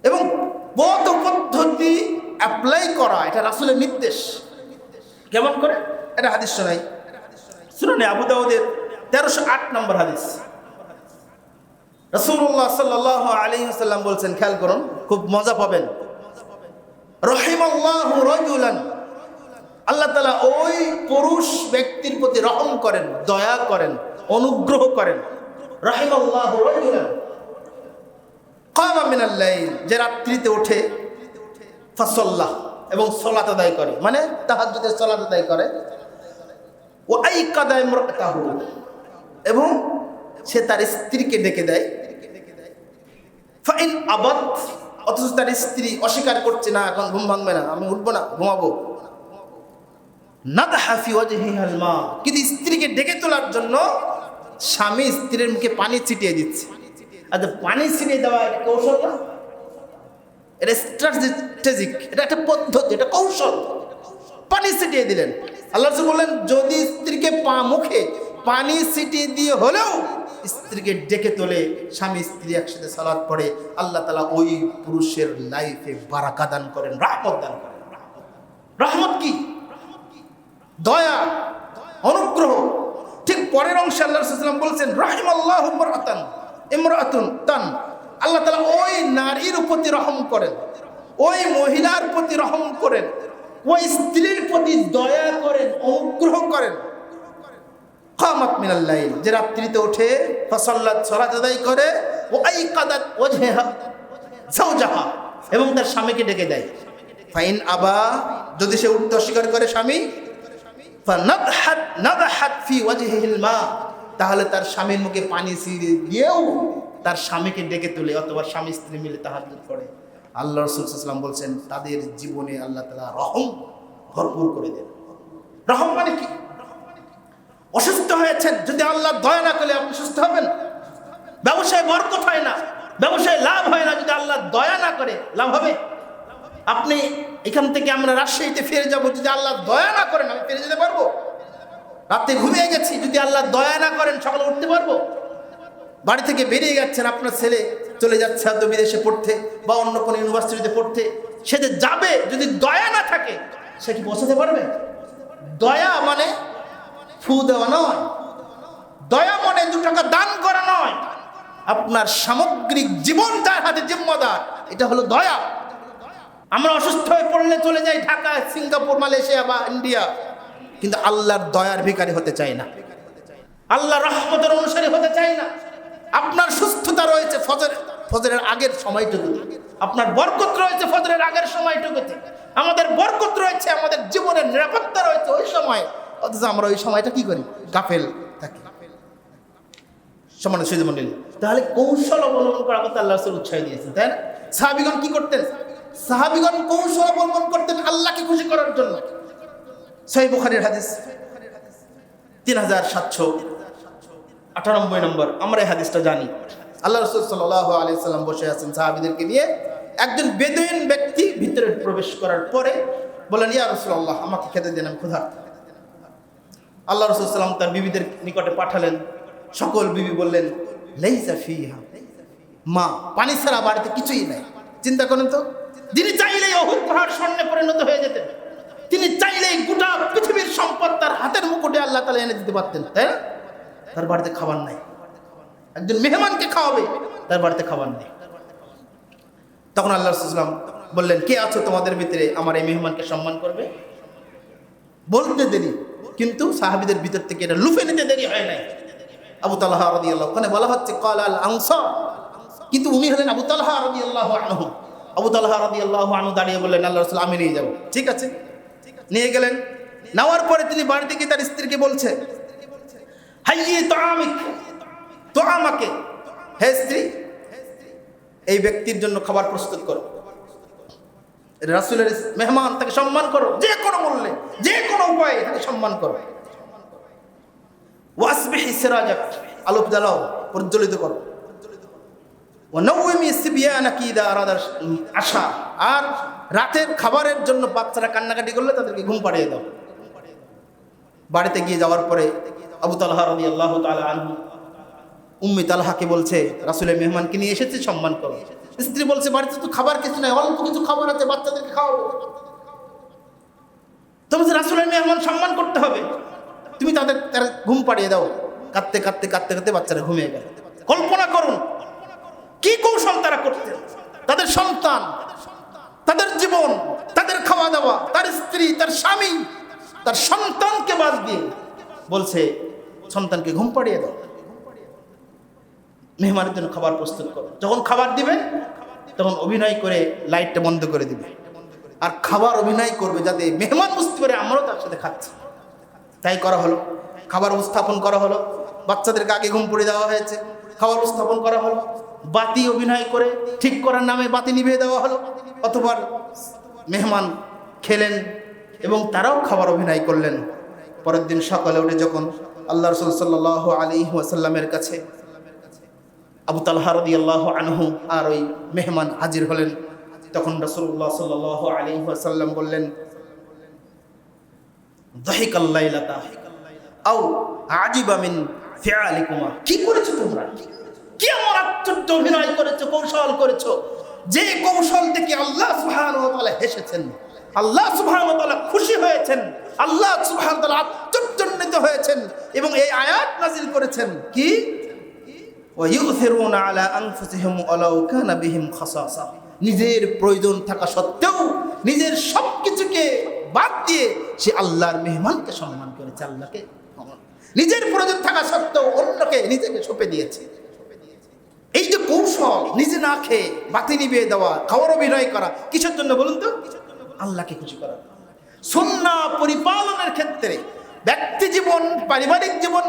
এবং কত পদ্ধতি অ্যাপ্লাই করা এটা রাসূলের নির্দেশ। কেমন করে? এটা হাদিস শোনাই, সুনানে আবু দাউদের 1308 নম্বর হাদিস। রাসূলুল্লাহ সাল্লাল্লাহু আলাইহি ওয়াসাল্লাম বলছেন, খেয়াল করুন, খুব মজা পাবেন। রহিমাল্লাহু রাজুলান, আল্লাহ তাআলা ওই পুরুষ ব্যক্তির প্রতি রহম করেন, দয়া করেন, অনুগ্রহ করেন। রহিমাল্লাহু রাজুলান কামা মিনাল লাইল, যে রাত্রিতে ওঠে, ফাসাল্লাহ, এবং সালাত আদায় করে, মানে তাহাজ্জুদের সালাত আদায় করে। ও আইকাদা ইমরাতাহু, এবং সে তার স্ত্রীকে ডেকে দেয়। ফাইন আবাদ, অথচ তার স্ত্রী অস্বীকার করছে, না এখন ঘুম ভাঙবে না, আমি উঠবো না, ঘুমাবো। নাদহা ফি ওয়াজহিহাল মা, কিন্তু স্ত্রীকে ডেকে তোলার জন্য স্বামী স্ত্রীর মুখে পানি ছিটিয়ে দিচ্ছে। আচ্ছা, পানি ছিটিয়ে দেওয়া এটা কৌশল না, এটা স্ট্র্যাটেজিক, এটা একটা পদ্ধতি, এটা কৌশল। পানি ছিটিয়ে দিলেন। আল্লাহ রাসূল বললেন, যদি স্ত্রীকে মুখে পানি ছিটিয়ে দিয়ে হলেও স্ত্রীকে ডেকে তোলে, স্বামী স্ত্রী একসাথে সালাত পড়ে, আল্লাহ তাআলা ওই পুরুষের লাইফে বারাকা দান করেন, রহমত দান করেন। রহমত কি? দয়া, অনুগ্রহ। ঠিক পরের অংশে আল্লাহ রাসূল সাল্লাল্লাহু আলাইহি ওয়াসাল্লাম বলছেন, রাহিমাল্লাহু ইমরাআতুন তান, আল্লাহ তাআলা ওই নারীর প্রতি রহম করেন, ওই মহিলার প্রতি রহম করেন, ওই স্ত্রীর প্রতি দয়া করেন, অনুগ্রহ করেন। কামাত মিনাল লাইল, যে রাত্রিতে ওঠে, ফাসাল্লাত, সালাত আদায় করে, ও আইকাদাত ওয়াজহা যাওজাহা, এবং তার স্বামীকে ডেকে দেয়। ফাইন আবা, যদি সে উঠতে অস্বীকার করে স্বামী, নাদহাত ফি ওয়াজহিল মা, তাহলে তার স্বামীর মুখে পানি ছিটিয়ে দিয়েও তার স্বামীকে ডেকে তোলে, অথবা স্বামী স্ত্রী মিলে তাহাজ্জুদ পড়ে। আল্লাহ রাসূল সাল্লাল্লাহু আলাইহি ওয়াসাল্লাম বলছেন, তাদের জীবনে আল্লাহ তাআলা রহম ভরপুর করে দেন। রহম মানে কি? অসুস্থ হয়েছেন, যদি আল্লাহ দয়া না করলে আপনি সুস্থ হবেন? ব্যবসায় বরকত হয় না, ব্যবসায় লাভ হয় না, যদি আল্লাহ দয়া না করে লাভ হবে? আপনি এখান থেকে আমরা রাজশাহীতে ফিরে যাব, যদি আল্লাহ দয়া না করেন আমি ফিরে যেতে পারবো? রাতে ঘুমিয়ে গেছি, যদি আল্লাহ দয়া না করেন সকালে উঠতে পারবো? বাড়ি থেকে বেরিয়ে যাচ্ছেন, আপনার ছেলে চলে যাচ্ছে হয়তো বিদেশে পড়তে বা অন্য কোনো ইউনিভার্সিটিতে পড়তে, সে যে যাবে, যদি দয়া না থাকে সে কি পৌঁছাতে পারবে? দয়া মানে ফু দেওয়া নয়, দয়া মানে 2 টাকা দান করা নয়, আপনার সামগ্রিক জীবন তার হাতে জিম্মাদার, এটা হলো দয়া। আমরা অসুস্থ হয়ে পড়লে চলে যাই ঢাকা, সিঙ্গাপুর, মালয়েশিয়া বা ইন্ডিয়া, কিন্তু আল্লাহর দয়ার ভিখারি হতে চাই না, আল্লাহর রহমতের অনুসারী হতে চাই না। আপনার সুস্থতা রয়েছে ফজরের আগের সময়টুকুতে, আপনার বরকত রয়েছে ফজরের আগের সময়টুকুতে, আমাদের বরকত রয়েছে, আমাদের জীবনের নিরাপত্তা রয়েছে ওই সময়, অথচ আমরা ওই সময়টা কি করি? গাফেল থাকি। সম্মানিত সুধীমণ্ডলী, তাহলে কৌশল অবলম্বন করার কথা আল্লাহ রাসূল উৎসাহ দিয়েছেন, তাই না? সাহাবীগণ কি করতেন? সাহাবীগণ কৌশল অবলম্বন করতেন আল্লাহকে খুশি করার জন্য। সহিহ বুখারীর হাদিস 3798 নম্বর, আমরা এই হাদিসটা জানি। আল্লাহ রাসূল সাল্লাল্লাহু আলাইহি ওয়াসাল্লাম বসে আছেন সাহাবীদেরকে নিয়ে, একজন বেদুইন ব্যক্তি ভিতরে প্রবেশ করার পরে বলেন, ইয়া রাসূলুল্লাহ, আমাকে খেতে দেন, আমি ক্ষুধার্ত। আল্লাহ রাসূল সাল্লাল্লাহু আলাইহি ওয়াসাল্লাম তার বিবিদের নিকটে পাঠালেন। সকল বিবি বললেন, লাইসা ফিহা মা, পানি ছাড়া বাড়িতে কিছুই নাই। চিন্তা করেন তো, যিনি চাইলেই অহুদ পাহাড় স্বর্ণে পরিণত হয়ে যেতেন, তিনি চাইলেই গোটা পৃথিবীর সম্পদ তার হাতের মুকুটে আল্লাহ তাআলা এনে দিতে পারতেন, তাই না? তার বাড়িতে খাবার নাই, একজন মেহমানকে খাওয়াবে, তার বাড়িতে খাবার নেই। তখন আল্লাহ রাসূল সাল্লাল্লাহু আলাইহি ওয়াসাল্লাম বললেন, কে আছো তোমাদের ভিতরে আমার এই মেহমানকে সম্মান করবে? বলতে দেরি, কিন্তু সাহাবীদের ভিতর থেকে এটা লুফে নিতে দেরি হয় নাই। আবু তালহা রাদিয়াল্লাহু, ওখানে বলা হচ্ছে ক্বালা আল আনসার, কিন্তু উনি হলেন আবু তালহা রাদিয়াল্লাহু আনহু। আবু তালহা রাদিয়াল্লাহু আনহু দাঁড়িয়ে বললেন, আল্লাহ রাসূল, আমি নিয়ে যাব। ঠিক আছে, নিয়ে গেলেন। নেওয়ার পরে তিনি বাড়িতে গিয়ে তার স্ত্রীকে বলছে, হাইয়ি তাআমিক, তো আমাকে, হে স্ত্রী, এই ব্যক্তির জন্য খাবার প্রস্তুত করো। রাসূলের মেহমান, তাকে সম্মান করো, যে কোনো মূল্যে, যে কোনো উপায়ে তাকে সম্মান করো। ওয়াসবিহি সিরাজাক, আলো জ্বালাও, প্রজ্বলিত করো। ওয়ানাউমি সিবিয়ানাকি ইযা আরাদা আশা, আর রাতের খাবারের জন্য বাচ্চারা কান্নাকাটি করলে তাদেরকে ঘুম পাড়িয়ে দাও। বাড়িতে গিয়ে যাওয়ার পরে আবু তালহা রাদিয়াল্লাহু তাআলা আনহু উম্মে তালহাকে বলছে, রাসূলের মেহমানকে নিয়ে এসেছে, সম্মান করো। স্ত্রী বলছে, বাড়িতে তো খাবার কিছু নাই, অল্প কিছু খাবার আছে, বাচ্চাদেরকে খাওয়াবো। তুমি যে রাসূলের মেহমান, সম্মান করতে হবে, তুমি তাদের ঘুম পাড়িয়ে দাও। কাঁদতে কাঁদতে কাঁদতে কাঁদতে বাচ্চারা ঘুমিয়ে গেল। কল্পনা করুন কি কৌশল তারা করতেন। তাদের সন্তান, তাদের জীবন, তাদের খাওয়া দাওয়া, তার স্ত্রী, তার স্বামী, তার সন্তানকে বাদ দিয়ে বলছে সন্তানকে ঘুম পাড়িয়ে দাও, মেহমানের জন্য খাবার প্রস্তুত করো। যখন খাবার দিবে তখন অভিনয় করে লাইটটা বন্ধ করে দিবে, আর খাবার অভিনয় করবে যাতে মেহমান বুঝতে পারে আমরাও তার সাথে খাচ্ছি। তাই করা হলো, খাবার উপস্থাপন করা হলো, বাচ্চাদেরকে আগে ঘুম পড়িয়ে দেওয়া হয়েছে, খাবার উপস্থাপন করা হলো, বাতি অভিনয় করে ঠিক করার নামে বাতি নিভিয়ে দেওয়া হলো। অতঃপর মেহমান খেলেন এবং তারাও খাবার অভিনয় করলেন। পরের দিন সকালে উঠে যখন আল্লাহ রাসূল সাল্লাল্লাহু আলাইহি ওয়াসাল্লামের কাছে আবু তালহা রাদিয়াল্লাহু আনহু আর ওই মেহমান হাজির হলেন, তখন রাসূলুল্লাহ সাল্লাল্লাহু আলাইহি ওয়াসাল্লাম বললেন, দাহিকাল লাইলাতা আও আজিবা মিন ফিআলিকুমা, কি করেছো তোমরা, কি এমন আশ্চর্য অভিনয় করেছো, কৌশল করেছো, যে কৌশল থেকে আল্লাহ সুবহানাহু ওয়া তাআলা হেসেছেন, আল্লাহ সুবহানাহু ওয়া তাআলা খুশি হয়েছেন, আল্লাহ সুবহানাহু ওয়া তাআলা আশ্চর্যান্বিত হয়েছেন এবং এই আয়াত নাযিল করেছেন কি, ওয়া ইউথিরুনা আলা আনফুসিহিম ওয়ালাউ কানা বিহিম খাসাসা, নিজের প্রয়োজন থাকা সত্ত্বেও নিজের সবকিছুকে বাদ দিয়ে সে আল্লাহর মেহমানকে সম্মান করেছে, আল্লাহকে নিজের প্রয়োজন থাকা সত্ত্বেও অন্যকে নিজেকে সঁপে দিয়েছে। এই যে কৌশল, নিজে না খেয়ে বাতি নিভিয়ে দেওয়া, খাওয়ার অভিনয় করা, কিসের জন্য বলুন তো? আল্লাহকে খুশি করা। সুন্নাহ পরিপালনের ক্ষেত্রে, ব্যক্তি জীবন, পারিবারিক জীবন,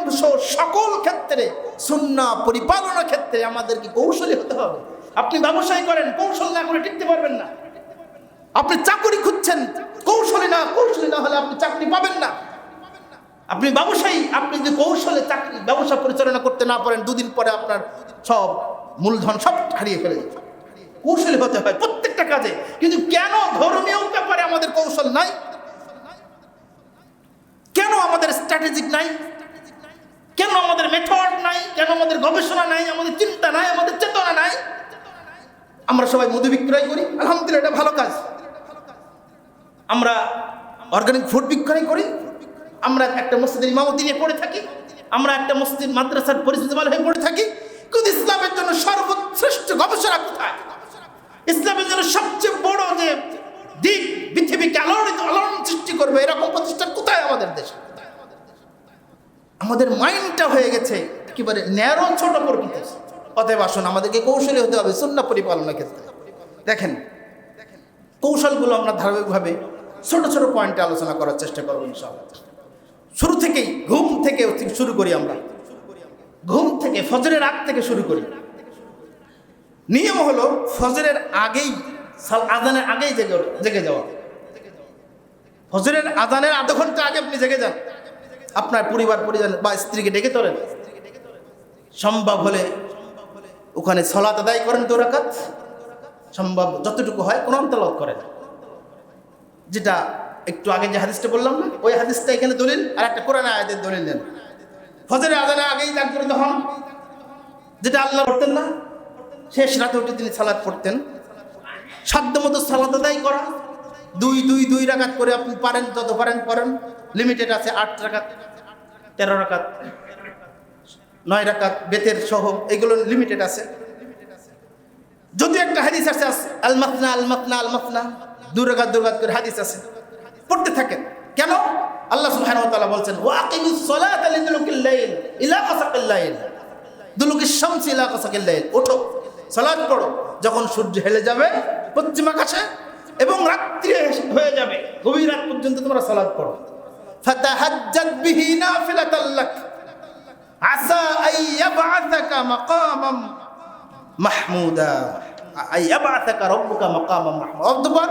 সকল ক্ষেত্রে সুন্নাহ পরিপালনের ক্ষেত্রে আমাদেরকে কৌশলী হতে হবে। আপনি ব্যবসায় করেন, কৌশল না করে টিকতে পারবেন না। আপনি চাকরি খুঁজছেন, কৌশলী না হলে আপনি চাকরি পাবেন না। আপনি ব্যবসায়ী, আপনি যদি কৌশলে চাকরি ব্যবসা পরিচালনা করতে না পারেন, দুদিন পরে আপনার সব মূলধন সব হারিয়ে ফেলে যাবে। কৌশলী হতে হয় প্রত্যেকটা কাজে। কিন্তু কেন ধর্মীয় ব্যাপারে আমাদের কৌশল নাই? কেন আমাদের স্ট্র্যাটেজিক নাই? কেন আমাদের মেথড নাই? কেন আমাদের গবেষণা নাই? আমাদের চিন্তা নাই, আমাদের চেতনা নাই? আমরা সবাই মধু বিক্রয় করি, আলহামদুলিল্লাহ, এটা ভালো কাজ। আমরা অর্গানিক ফুড বিক্রয় করি, আমরা একটা মসজিদের ইমামতি নিয়ে পড়ে থাকি, আমরা একটা মসজিদ মাদ্রাসার পরিচিতমাল হয়ে পড়ে থাকি। কিন্তু ইসলামের জন্য সর্বশ্রেষ্ঠ গবেষণা কোথায়? ইসলামের জন্য সবচেয়ে বড় যে দিক, পৃথিবীকে আলোড়ন সৃষ্টি করবে, এরকম প্রতিষ্ঠান কোথায় আমাদের দেশে? আমাদের মাইন্ডটা হয়ে গেছে একেবারে ন্যারো, ছোট প্রকৃতির। অতএব আসুন আমাদেরকে কৌশলী হতে হবে সুন্নাহ পরিপালনের ক্ষেত্রে। দেখেন, কৌশলগুলো আমরা ধারাবাহিকভাবে ছোট ছোট পয়েন্টে আলোচনা করার চেষ্টা করবো ইনশাআল্লাহ। শুরু থেকেই ঘুম থেকে শুরু করি। আমরা ঘুম থেকে ফজরের আগ থেকে শুরু করি। নিয়ম হলো ফজরের আগেই, আজানের আগেই জেগে যাওয়া। ফজরের আজানের আধা ঘন্টা আগে আপনি জেগে যান, আপনার পরিজন বা স্ত্রীকে ডেকে তোলেন। সম্ভব হলে ওখানে সালাত আদায় করেন 2 রাকাত, সম্ভব যতটুকু হয় কোরআন তেলাওয়াত করেন। যেটা একটু আগে যে হাদিসটা বললাম না, ওই হাদিসটা এখানে দলিল, আর একটা কোরআন আয়াতের দলিল দেন। ফজরের আজানের আগেই জাগ্রত হন, যেটা আল্লাহ করতেন না, শেষ রাতে উঠে তিনি সালাত পড়তেন। সাধ্য মতো সালাত আদায় করা, 2 রাকাত করে আপনি পারেন, যত পারেন করেন। লিমিটেড আছে 8 রাকাত, 13 রাকাত, 9 রাকাত বেতের সহ, এগুলো লিমিটেড আছে। যদি একটা হাদিস আছে আল মাসনা 2 রাকাত করে হাদিস আছে, পড়তে থাকেন। কেন? আল্লাহ সুবহানাহু ওয়া তাআলা বলছেন, ওয়াকিমিস সালাতা লিদুলুকিল লাইল ইলা গাসাকিল লাইল, দুলুকিশ শামসি ইলা গাসাকিল লাইল, ওঠো সালাত পড়ো যখন সূর্য হেলে যাবে পশ্চিম আকাশে এবং রাত্রি হয়ে যাবে, গভীর রাত পর্যন্ত তোমরা সালাত পড়ো। ফাতাহাজ্জাদ বিহি নাফিলাতাল লাক আসা আইয়াবআসাকা মাকামাম মাহমুদা, আইয়াবআসাকা রাব্বুকা মাকামাম মাহমুদা। অতঃপর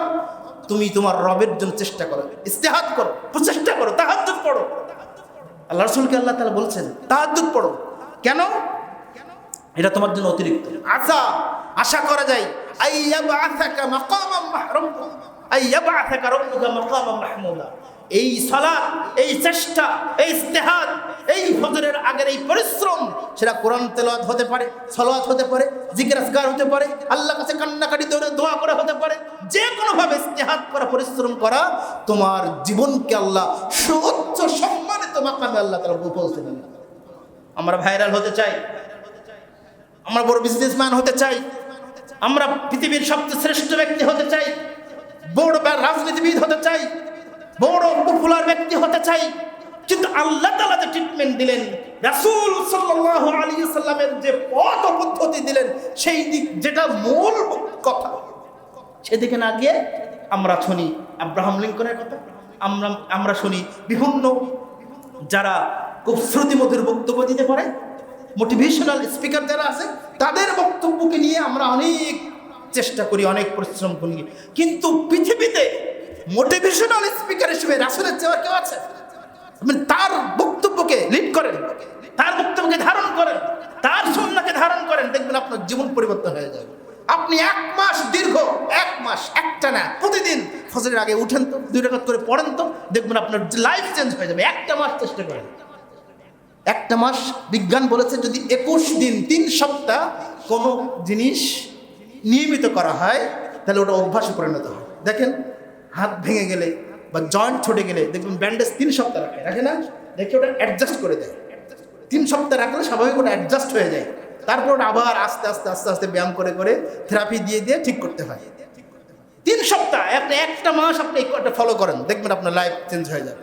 তুমি তোমার রবের জন্য চেষ্টা করো, ইস্তেহাদ করো, প্রচেষ্টা করো, তাহাজ্জুদ পড়ো। আল্লাহ রাসূলকে আল্লাহ তাআলা বলছেন তাহাজ্জুদ পড়ো। কেন? এটা তোমার জন্য অতিরিক্ত। আসা আশা করা যায় আইয়াবআসাকা মাকামান মাহমুদা, আইয়াবআসাকা রাব্বুকা মাকামান মাহমুদা। এই সালাত, এই চেষ্টা, এই ইজতিহাদ, এই ফজরের আগের এই পরিশ্রম, সেটা কোরআন তেলাওয়াত হতে পারে, সালাত হতে পারে, জিকির আজকার হতে পারে, আল্লাহর কাছে কান্নাকাটি করে দোয়া করা হতে পারে। যে কোনো ভাবে ইজতিহাদ করা, পরিশ্রম করা, তোমার জীবনকে আল্লাহ সুউচ্চ সম্মানিত মাকামে আল্লাহ তাআলা পৌঁছে দেন। আমরা ভাইরাল হতে চাই, আমরা বড় বিজনেসম্যান হতে চাই, আমরা পৃথিবীর সবচেয়ে শ্রেষ্ঠ ব্যক্তি হতে চাই, বড় রাজনীতিবিদ হতে চাই, বড় পপুলার ব্যক্তি হতে চাই, কিন্তু আল্লাহ তাআলা যে ট্রিটমেন্ট দিলেন, রাসূল সাল্লাল্লাহু আলাইহি সাল্লামের যে পথ পদ্ধতি দিলেন, সেই দিক যেটা মূল কথা, সেদিকে না গিয়ে আমরা শুনি আব্রাহাম লিঙ্কনের কথা, আমরা শুনি বিভিন্ন যারা খুব শ্রুতিমধুর বক্তব্য দিতে পারে, মোটিভেশনাল স্পিকার যারা আছে, তাদের বক্তব্যকে নিয়ে আমরা অনেক চেষ্টা করি, অনেক পরিশ্রম করি, কিন্তু পৃথিবীতে মোটিভেশনাল স্পিকার হিসেবে রাসূলের চেয়ে কেউ আছে? তার বক্তব্যকে লিড করেন, তার বক্তব্যকে ধারণ করেন, তার সুন্নাহকে ধারণ করেন, দেখবেন আপনার জীবন পরিবর্তন হয়ে যাবে। আপনি 1 মাস, দীর্ঘ 1 মাস একটানা প্রতিদিন ফজরের আগে উঠেন তো, 2 রাকাত করে পড়েন তো, দেখবেন আপনার লাইফ চেঞ্জ হয়ে যাবে। 1টা মাস চেষ্টা করেন, 1টা মাস। বিজ্ঞান বলেছে যদি 21 দিন 3 সপ্তাহ কোনো জিনিস নিয়মিত করা হয়, তাহলে ওটা অভ্যাসে পরিণত হয়। দেখেন, হাত ভেঙে গেলে বা জয়েন্ট ছুটে গেলে দেখবেন ব্যান্ডেজ 3 সপ্তাহ রাখে না, দেখে ওটা অ্যাডজাস্ট করে দেয়। 3 সপ্তাহ রাখলে স্বাভাবিক ওটা অ্যাডজাস্ট হয়ে যায়। তারপর ওটা আবার আস্তে আস্তে আস্তে আস্তে ব্যায়াম করে করে থেরাপি দিয়ে দিয়ে ঠিক করতে হয়। 3 সপ্তাহ, আপনি 1টা মাস আপনি এটা ফলো করেন, দেখবেন আপনার লাইফ চেঞ্জ হয়ে যাবে।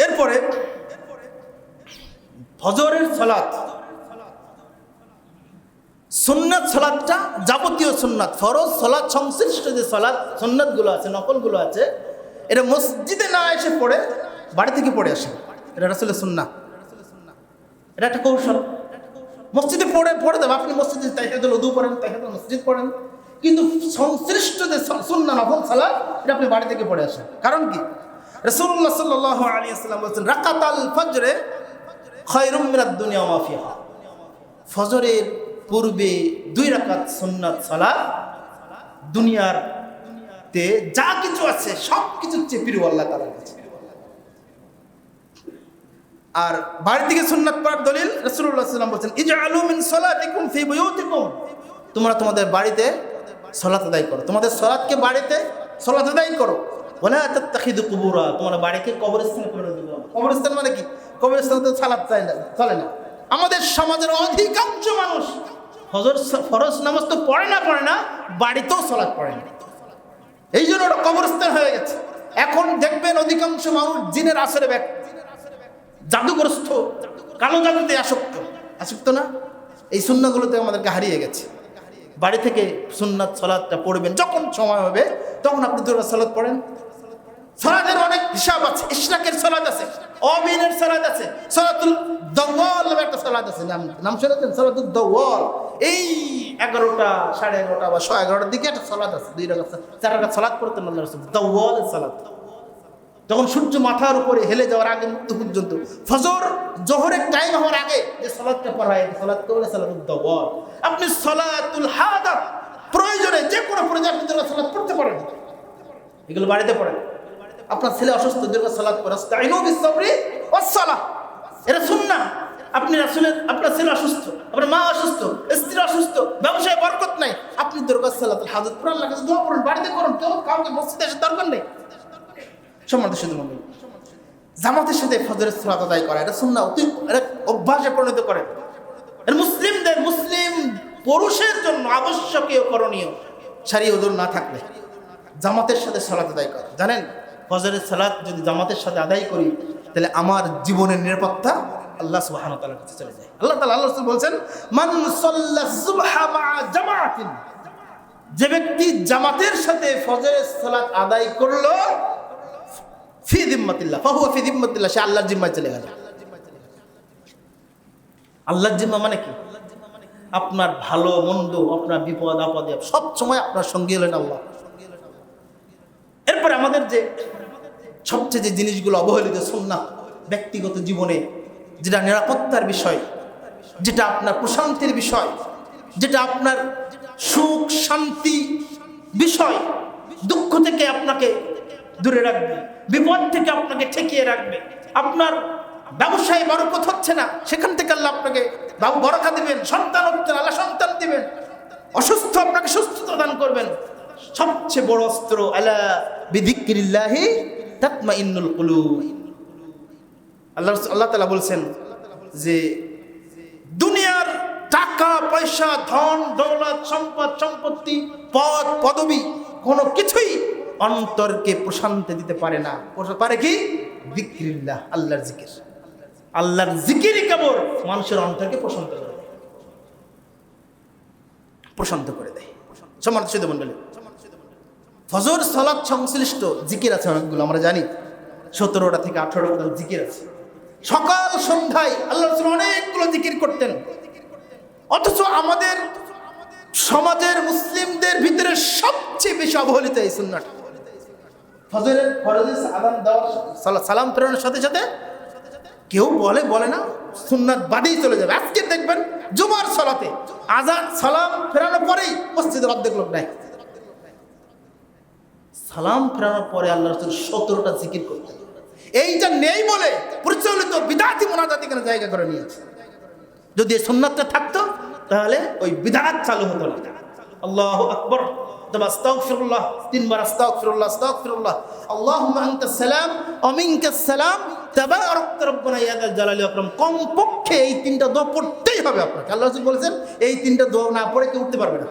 এরপরে ফজরের সালাত, সুন্নাত সালাতটা যাবতীয় সুন্নাত, ফরজ সালাত সংশ্লিষ্ট যে সালাত সুন্নাতগুলো আছে, নফলগুলো আছে, এটা মসজিদে না এসে পড়ে বাড়ি থেকে পড়ে আসে, এটা রাসূলের সুন্নাহ। এটা একটা কৌশল। মসজিদে পড়ে দেবে, আপনি মসজিদে তাহিয়াতুল ওযু পড়েন, তাহিয়াতুল মসজিদ পড়েন, কিন্তু সংশ্লিষ্ট যে সুন্নাহ নফল সালাত, এটা আপনি বাড়ি থেকে পড়ে আসেন। কারণ কি? রাসূলুল্লাহ সাল্লাল্লাহু আলাইহি ওয়াসাল্লাম বলেছেন, রাকাতাল ফজরে খায়রুম মিনাদ দুনিয়া ওয়া মা ফিহা। ফজরের পূর্বে 2 রাকাত সুন্নাত সালাত দুনিয়ার তে যা কিছু আছে সব কিছু চেয়ে প্রিয় আল্লাহ তাআলার কাছে। আর বাড়ি থেকে সুন্নাত পড়ার দলিল রাসূলুল্লাহ সাল্লাল্লাহু আলাইহি ওয়াসাল্লাম বলেছেন, ইজআলু মিন সালাতিকুম ফি বুয়ুতিকুম। তোমরা তোমাদের বাড়িতে সালাত আদায় করো, তোমাদের সালাতকে বাড়িতে সালাত আদায় করো। ওয়ালা তাত্তাখিযু কুবুরা, তোমরা বাড়িকে কবরস্থানে পরিণত করো। কবরস্থান মানে কি? কবরস্থানে তো সালাত চলে না। আমাদের সমাজের অধিকাংশ মানুষ ফরজ নামাজ তো পড়ে না, বাড়িতেও সালাত পড়ে না, এই জন্য ওটা কবরস্থান হয়ে গেছে। এখন দেখবেন অধিকাংশ মানুষ জিনের আসরে জাদুগ্রস্ত, কালো জাদুতে আসক্ত না, এই সুন্নাহগুলোতে আমাদেরকে হারিয়ে গেছে। বাড়ি থেকে সুন্নাত সালাতটা পড়বেন, যখন সময় হবে তখন আপনি 2 রাকাত সালাত পড়েন। সালাতের অনেক হিসাব আছে, ইশরাকের সালাত আছে, অবিনের সালাত আছে, সালাতুল দাওয়াল নামে একটা সালাত আছে, নাম শুনেছেন? সালাতুল দাওয়াল। এই 11টা, 11:30 বা 11:15টার দিকে একটা সালাত আছে, 2 রাকাত 4 রাকাত সালাত পড়তেন আল্লাহর রাসূল, দাওয়ালের সালাত। তখন সূর্য মাথার উপরে হেলে যাওয়ার আগে মুহূর্ত পর্যন্ত, ফজর জোহরের টাইম হওয়ার আগে যে সালাতটা পড়া হয়, সালাতটা হলো সালাতুল দাওয়াল। আপনি সালাতুল হাদাত প্রয়োজনে, যে কোনো প্রয়োজনে আপনি সালাত পড়তে পারেন, এগুলো বাড়িতে পড়েন। আপনার ছেলে অসুস্থ, 2 রাকাত সালাত পড়া, আস্তাইনু বিস-সাবরি ওয়াস-সালাহ, এটা সুন্নাহ। আপনি রাসূলের, আপনার ছেলে অসুস্থ, আপনার মা অসুস্থ, স্ত্রী অসুস্থ, ব্যবসায় বরকত নাই, আপনি 2 রাকাত সালাতুল হাদাত পড়ুন, আল্লাহর কাছে দোয়া করুন, বাড়িতে করুন, কেউ কাউকে মসজিদে এসে দরকার নেই। সম্মানিত সুধীমণ্ডলী, জামাতের সাথে ফজরের সালাত আদায় করা এটা সুন্নাহ, এটা অভ্যাসে পরিণত করেন। এটা মুসলিম পুরুষের জন্য আবশ্যকীয়, করণীয়, শরীয়ত ওযর না থাকলে জামাতের সাথে সালাত আদায় করা। জানেন, ফজরের সালাত যদি জামাতের সাথে আদায় করি, তাহলে আমার জীবনের নিরাপত্তা আল্লাহ সুবহানাহু ওয়া তাআলার কাছে চলে যায়। আল্লাহ রাসূল বলেছেন, মান সাল্লা সুবহা মা'a জামাআতিন, যে ব্যক্তি জামাতের সাথে ফজরের সালাত আদায় করলো, ফি যিম্মাতিল্লাহ, ফাহুয়া ফি যিম্মাতিল্লাহ, সে আল্লাহর জিম্মায় চলে গেল। আল্লাহর জিম্মা মানে কি? আপনার ভালো মন্দ, আপনার বিপদ আপদে সব সময় আপনার সঙ্গী হলেন আল্লাহ। এরপরে আমাদের যে সবচেয়ে যে জিনিসগুলো অবহেলিত সুন্নাহ, ব্যক্তিগত জীবনে যেটা নিরাপত্তার বিষয়, যেটা আপনার প্রশান্তির বিষয়, যেটা আপনার সুখ শান্তি বিষয়, দুঃখ থেকে আপনাকে দূরে রাখবে, বিপদ থেকে আপনাকে ঠেকিয়ে রাখবে। আপনার ব্যবসায় বরকত হচ্ছে না, সেখান থেকে আল্লাহ আপনাকে বরকত দিবেন। সন্তান হচ্ছে না, আল্লাহ সন্তান দিবেন। অসুস্থ, আপনাকে সুস্থতা দান করবেন। সবচেয়ে বড় অস্ত্র আলা বিযিকরিল্লাহি তাতমাইন্নুল কুলুব। আল্লাহ তাআলা বলছেন যে দুনিয়ার টাকা পয়সা, ধন দৌলত, সম্পদ সম্পত্তি, পদ পদবী কোনো কিছুই অন্তরকে প্রশান্তি দিতে পারে না। পারে কি? যিকরিল্লাহ, আল্লাহর জিকির। আল্লাহর জিকিরই কেবল মানুষের অন্তরকে প্রশান্ত করে দেয়, প্রশান্ত করে দেয়। সম্মানিত মণ্ডলী, ফজর সালাত সংশ্লিষ্ট জিকির আছে অনেকগুলো, আমরা জানি 17টা থেকে 18টা জিকির আছে। সকাল সন্ধ্যায় আল্লাহ রাসূল অনেকগুলো জিকির করতেন। অথচ আমাদের সমাজের মুসলিমদের ভিতরে সবচেয়ে বেশি অবহেলিত এই সুন্নাহটা। ফজরের ফরজে আযান দেওয়ার সালাম ফেরানোর সাথে সাথে কেউ বলে না, সুন্নাত বাদেই চলে যাবে। আজকে দেখবেন জুমার সালাতে আযান সালাম ফেরানোর পরেই মসজিদের অর্ধেক লোক নাই। সালাম ফেরানোর পরে আল্লাহ রাসূল 17টা জিকির করতেন। এইটা নেই বলে প্রচলিত বিদআতি মুনাজাত এখানে জায়গা করে নিয়েছে। যদি এই সুন্নাতটা থাকতো তাহলে ওই বিদআত চালু হতো না। আল্লাহু আকবার, তবে আস্তাগফিরুল্লাহ, 3 বার আস্তাগফিরুল্লাহ আস্তাগফিরুল্লাহ, আল্লাহুম্মা আনতাস সালাম ওয়া মিনকাস সালাম তাবারাকতা রব্বানা ইয়া যাল জালালি ওয়াল ইকরাম। কমপক্ষে এই 3টা দোয়া পড়তেই হবে আপনাকে। আল্লাহ রাসূল বলেছেন এই 3টা দোয়া না পড়ে কেউ উঠতে পারবে না।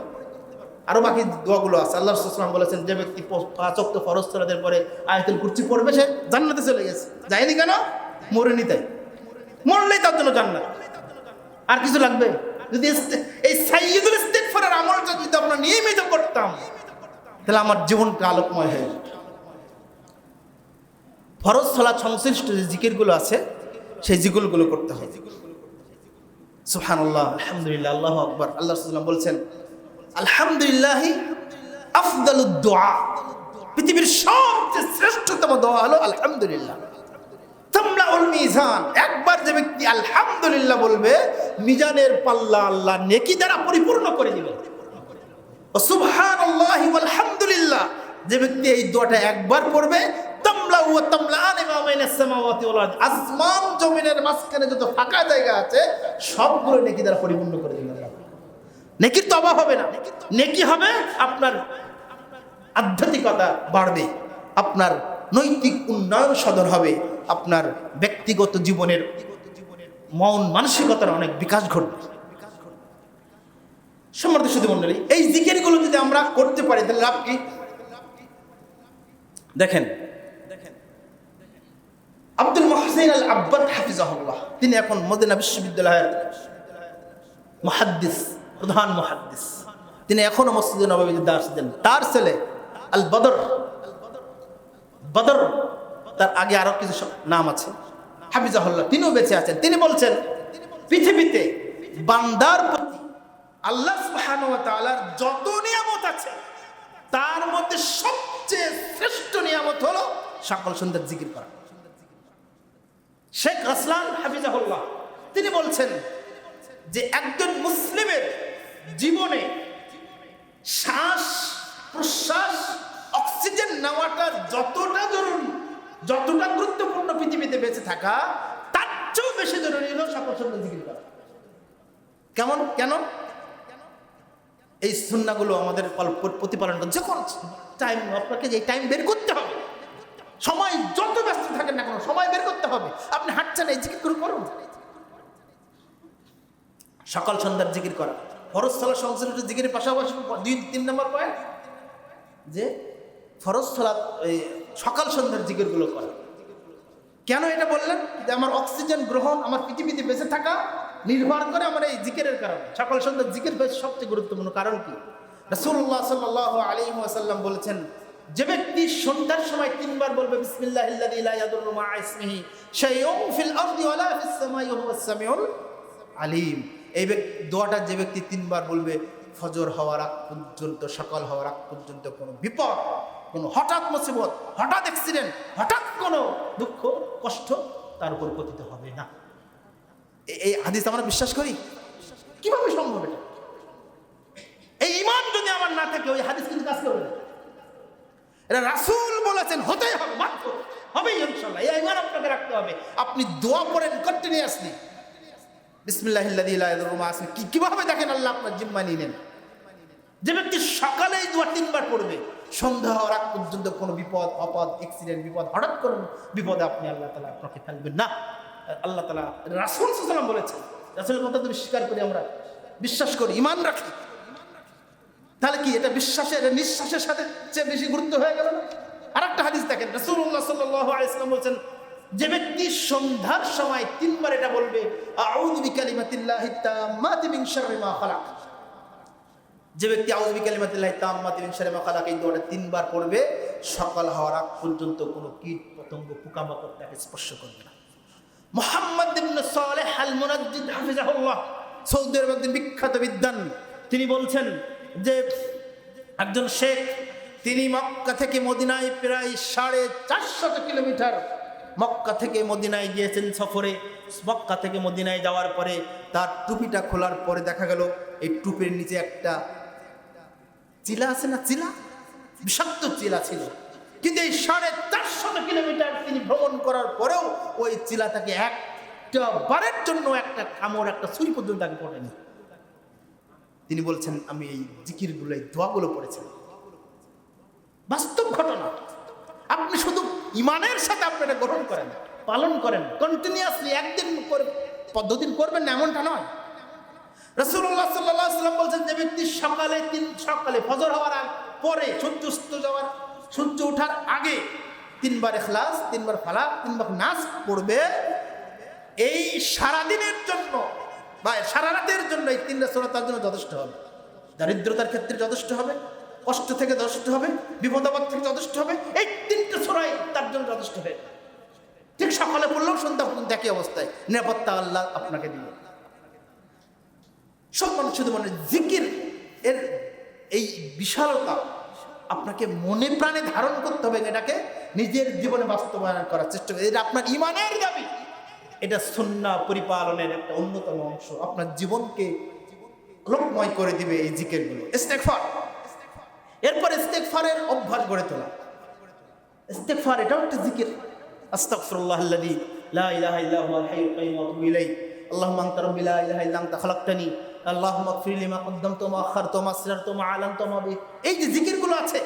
আরো বাকি দোয়াগুলো আছে। আল্লাহ রাসূল সাল্লাল্লাহু আলাইহি ওয়াসাল্লাম বলেছেন যে ব্যক্তি 5 ওয়াক্ত ফরজ সালাতের পরে আয়াতুল কুরসি পড়বে সে জান্নাতে চলে গেছে। যায়নি কেন? মরেনি তাই। মরলেই তার জন্য জান্নাত। আর কিছু লাগবে? যদি এই সাইয়্যিদুল ইস্তিগফারের আমলটা যদি আমরা নিয়মিত করতাম তাহলে আমার জীবনটা আলোকময় হয়ে যেত। ফরজ সালাত সংশ্লিষ্ট যে জিকিরগুলো আছে সেই জিকিরগুলো করতে হবে। সুবহানাল্লাহ, আলহামদুলিল্লাহ, আল্লাহু আকবার। আল্লাহ রাসূল সাল্লাল্লাহু আলাইহি ওয়াসাল্লাম বলছেন আলহামদুলিল্লাহি আফদালুদ দুআ, পৃথিবীর সবচেয়ে শ্রেষ্ঠতম দোয়া হলো আলহামদুলিল্লাহ। তামলাউল মিজান, একবার যে ব্যক্তি আলহামদুলিল্লাহ বলবে মিজানের পাল্লা আল্লাহ নেকি দ্বারা পরিপূর্ণ করে দিবেন। সুবহানাল্লাহি ওয়াল হামদুলিল্লাহ, যে ব্যক্তি এই দোয়াটা একবার পড়বে তামলাউ ওয়া তামলাআন মা বাইনাস সামাওয়াতি ওয়াল আরদ, আসমান জমিনের মাঝখানে যত ফাঁকা জায়গা আছে সবগুলো নেকি দ্বারা পরিপূর্ণ করে দিবেন। নেকির তো অভাব হবে না। নেকি হবে, আপনার আধ্যাত্মিকতা বাড়বে, আপনার নৈতিক উন্নয়ন সাধন হবে, আপনার ব্যক্তিগত জীবনের মন মানসিকতার অনেক বিকাশ ঘটবে। সম্মানিত সুধী মণ্ডলী, এই জিকিরগুলো যদি আমরা করতে পারি তাহলে লাভ কি? দেখেন আব্দুল মুহসিন আল আব্বাদ হাফিজাহুল্লাহ, তিনি এখন মদিনা বিশ্ববিদ্যালয়ের মুহাদ্দিস, প্রধান মুহাদ্দিস। তিনি এখনো মসজিদে নববীতে দার্স দেন। তার ছেলে আল বদর, বদর তার আগে আরো কিছু নাম আছে, হাফিজাহুল্লাহ, তিনিও বেঁচে আছেন। তিনি বলছেন পৃথিবীতে বান্দার প্রতি আল্লাহ সুবহানাহু ওয়া তাআলার যত নিয়ামত আছে তার মধ্যে সবচেয়ে শ্রেষ্ঠ নিয়ামত হলো সকাল সন্ধ্যার জিকির করা। শেখ রাসলান হাফিজাহুল্লাহ তিনি বলছেন যে একজন মুসলিমের জীবনে শ্বাস প্রশ্বাস অক্সিজেন নেওয়াটা যতটা জরুরি, যতটা গুরুত্বপূর্ণ পৃথিবীতে বেঁচে থাকা, তার চেয়েও বেশি জরুরি হলো সকাল সন্ধ্যা জিকির করা। কেন? এই সুন্নাহগুলো আমাদের প্রতিপালন করতে যখন টাইম, আপনাকে যে টাইম বের করতে হবে, সময় যত ব্যস্ত থাকেন না কেন সময় বের করতে হবে। আপনি হাঁটছেন, এই জিকির করুন। সকাল সন্ধ্যার জিকির করা, ফরজ সালাত সংশ্লিষ্ট জিকিরের পাশাপাশি 2-3 নম্বর পয়েন্ট যে ফরজ সালাত সকাল সন্ধ্যার জিকিরগুলো করা। কেন এটা বললেন? যে আমার অক্সিজেন গ্রহণ, আমার পৃথিবীতে বেঁচে থাকা নির্ভর করে আমার এই জিকিরের কারণে। সকাল সন্ধ্যার জিকির হচ্ছে সবচেয়ে গুরুত্বপূর্ণ। কারণ কি? রাসূলুল্লাহ সাল্লাল্লাহু আলাইহি ওয়াসাল্লাম বলেছেন যে ব্যক্তি সন্ধ্যার সময় 3 বার বলবে বিসমিল্লাহিল্লাযী লা ইয়াদুররু মা ইসমিহি শাইউন ফিল আরদি ওয়ালা ফিস সামাই ওয়া হুয়াস সামিউল আলিম, এই দোয়াটা যে ব্যক্তি 3 বার বলবে ফজর হওয়ার আগ পর্যন্ত, সকাল হওয়ার আগ পর্যন্ত কোনো বিপদ, কোনো হঠাৎ মুসিবত, হঠাৎ অ্যাক্সিডেন্ট, হঠাৎ কোনো দুঃখ কষ্ট তার উপর পতিত হবে না। এই হাদিস আমরা বিশ্বাস করি। কিভাবে সম্ভব এটা? এই ঈমান যদি আমার না থাকে ওই হাদিস কিন্তু কাজ করবে না। এটা রাসূল বলেছেন, হতেই হবে, বাধ্য হবে ইনশাআল্লাহ। এই ঈমান আপনাকে রাখতে হবে। আপনি দোয়া করেন কন্টিনিউয়াসলি, বিসমিল্লাহিল্লাযী লা ইয়াদুররু মা ইসমিহি। কিভাবে দেখেন আল্লাহ আপনার জিম্মা নিলেন। যে ব্যক্তি সকালে এই দোয়া 3 বার পড়বে, সন্ধ্যা হওয়ার আগ পর্যন্ত কোনো বিপদ আপদ, অ্যাক্সিডেন্ট, বিপদ, হঠাৎ করে বিপদে আপনি আল্লাহ তাআলা আপনাকে ফেলবেন না। আল্লাহ তাআলা রাসূল সাল্লাল্লাহু আলাইহি ওয়াসাল্লাম বলেছেন, রাসূলের কথা তো স্বীকার করি, আমরা বিশ্বাস করি, ঈমান রাখি। তাহলে কি এটা বিশ্বাসের, নিঃশ্বাসের সাথে চেয়ে বেশি গুরুত্ব হয়ে গেল না? আরেকটা হাদিস দেখেন, রাসূলুল্লাহ সাল্লাল্লাহু আলাইহি ওয়াসাল্লাম বলেছেন, যে ব্যক্তি সন্ধ্যার সময় 3 বার এটা বলবে, আউযু বিকালিমাতিল্লাহি তাম্মাতি মিন শাররি মা খালাক। যে ব্যক্তি আউযু বিকালিমাতিল্লাহি তাম্মাতি মিন শাররি মা খালাক এই দোয়াটা 3 বার পড়বে, সকাল হওয়ার আগ পর্যন্ত কোনো কীট পতঙ্গ পোকামাকড় তাকে স্পর্শ করবে না। মুহাম্মদ ইবনে সালেহ আল মুনাজ্জিদ হাফিজাহুল্লাহ, সৌদি আরবের একজন বিখ্যাত বিদ্বান, তিনি বলছেন যে একজন শেখ, তিনি মক্কা থেকে মদিনায় প্রায় 450 কিলোমিটার মক্কা থেকে মদিনায় গিয়েছেন সফরে। মক্কা থেকে মদিনায় যাওয়ার পরে তার টুপিটা খোলার পরে দেখা গেল এই টুপির নিচে একটা চিলা আছে না, চিলা, বিষাক্ত চিলা ছিল। কিন্তু এই 450 কিলোমিটার তিনি ভ্রমণ করার পরেও ওই চিলাটাকে একটা বারের জন্য একটা কামড়, একটা ছুরি পর্যন্ত তাকে পড়েনি। তিনি বলছেন, আমি এই জিকিরগুলো, এই দোয়াগুলো পড়েছি। বাস্তব ঘটনা। আপনি শুধু ঈমানের সাথে আপনি এটা গ্রহণ করেন, পালন করেন কন্টিনিউয়াসলি, একদিন করে 2 দিন করবেন না এমনটা নয়। রাসূলুল্লাহ সাল্লাল্লাহু আলাইহি ওয়াসাল্লাম বলেছেন, যে ব্যক্তি সকালে ফজর হওয়ার পরে, সূর্য ওঠার আগে 3 বার ইখলাস, 3 বার ফালাক, 3 বার নাস পড়বে, এই সারাদিনের জন্য বা সারা রাতের জন্য এই 3টা সূরা তার জন্য যথেষ্ট হবে। দারিদ্রতার ক্ষেত্রে যথেষ্ট হবে, কষ্ট থেকে যথেষ্ট হবে, বিপদ আপদ থেকে যথেষ্ট হবে। এই 3টা সূরাই তার জন্য যথেষ্ট হবে। ঠিক সকালে পড়লেও সন্ধ্যা পর্যন্ত একই অবস্থায় নিরাপত্তা আল্লাহ আপনাকে দিবে। সম্মান শুধু মনে জিকির এর এই বিশালতা আপনাকে মনে প্রাণে ধারণ করতে হবে, এটাকে নিজের জীবনে বাস্তবায়ন করার চেষ্টা করবে। এটা আপনার ঈমানের দাবি, এটা সুন্নাহ পরিপালনের একটা অন্যতম অংশ। আপনার জীবনকে আলোকময় করে দিবে এই জিকিরগুলো। ইস্তেগফার, এরপর ইস্তেগফারের অভ্যাস গড়ে তোলা। ইস্তেগফার এটাও একটা জিকির। আস্তাগফিরুল্লাহাল্লাযী লা ইলাহা ইল্লা হুয়াল হাইয়ুল কাইয়্যুম ওয়া আতুবু ইলাইহি আল্লাহুম্মা আনতা রাব্বী লা ইলাহা ইল্লা আনতা খালাকতানি আল্লাহুম্মা ইগফির লি মা কদ্দামতু ওয়া মা আখারতু ওয়া মা আসরারতু ওয়া মা আ'লানতু ওয়া মা বি। এই যে জিকিরগুলো আছে,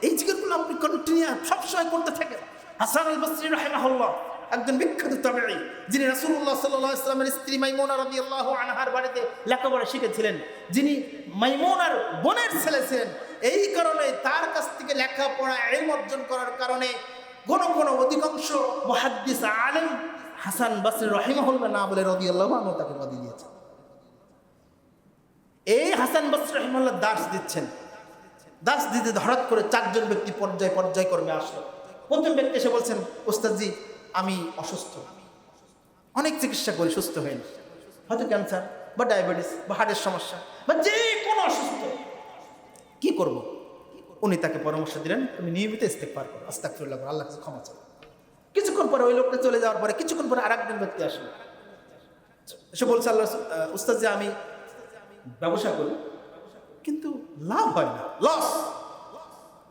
এই জিকিরগুলো আপনি কন্টিনিউয়াস সবসময় করতে থাকেন। হাসান আল বসরি রাহিমাহুল্লাহ, একজন বিখ্যাত তাবেঈ, যিনি রাসূলুল্লাহ সাল্লাল্লাহু আলাইহি ওয়াসাল্লামের স্ত্রী মাইমুনা রাদিয়াল্লাহু আনহার বাড়িতে লেখাপড়া শিখেছিলেন, যিনি মাইমুনার বোনের ছেলে ছিলেন। এই কারণে তার কাছ থেকে লেখাপড়া, ইলম অর্জন করার কারণে কোন অধিকাংশ মুহাদ্দিস আলেম হাসান বসরি রাহিমাহুল্লাহ না বলে রাদিয়াল্লাহু আনহু তাকে উপাধি দিয়েছেন। এই হাসান বসরি রাহিমাহুল্লাহ দাস দিচ্ছেন, দাস দিতে হঠাৎ করে 4 জন ব্যক্তি পর্যায়ক্রমে আসলো। প্রথম ব্যক্তি এসে বলছেন, ওস্তাদজি আমি অসুস্থ, অনেক চিকিৎসা করি, সুস্থ হয়নি, হয়তো ক্যান্সার বা ডায়াবেটিস বা হার্টের সমস্যা বা যে কোনো অসুস্থ, কি করব? উনি তাকে পরামর্শ দিলেন, তুমি নিয়মিত ইস্তেগফার করো, আস্তাগফিরুল্লাহ করো, আল্লাহর কাছে ক্ষমা চাও। কিছুক্ষণ পরে ওই লোকটা চলে যাওয়ার পরে কিছুক্ষণ পরে আরেকজন ব্যক্তি আসলো, সে বলছে, আল্লাহ উস্তাদ যে আমি ব্যবসা করি কিন্তু লাভ হয় না, লস,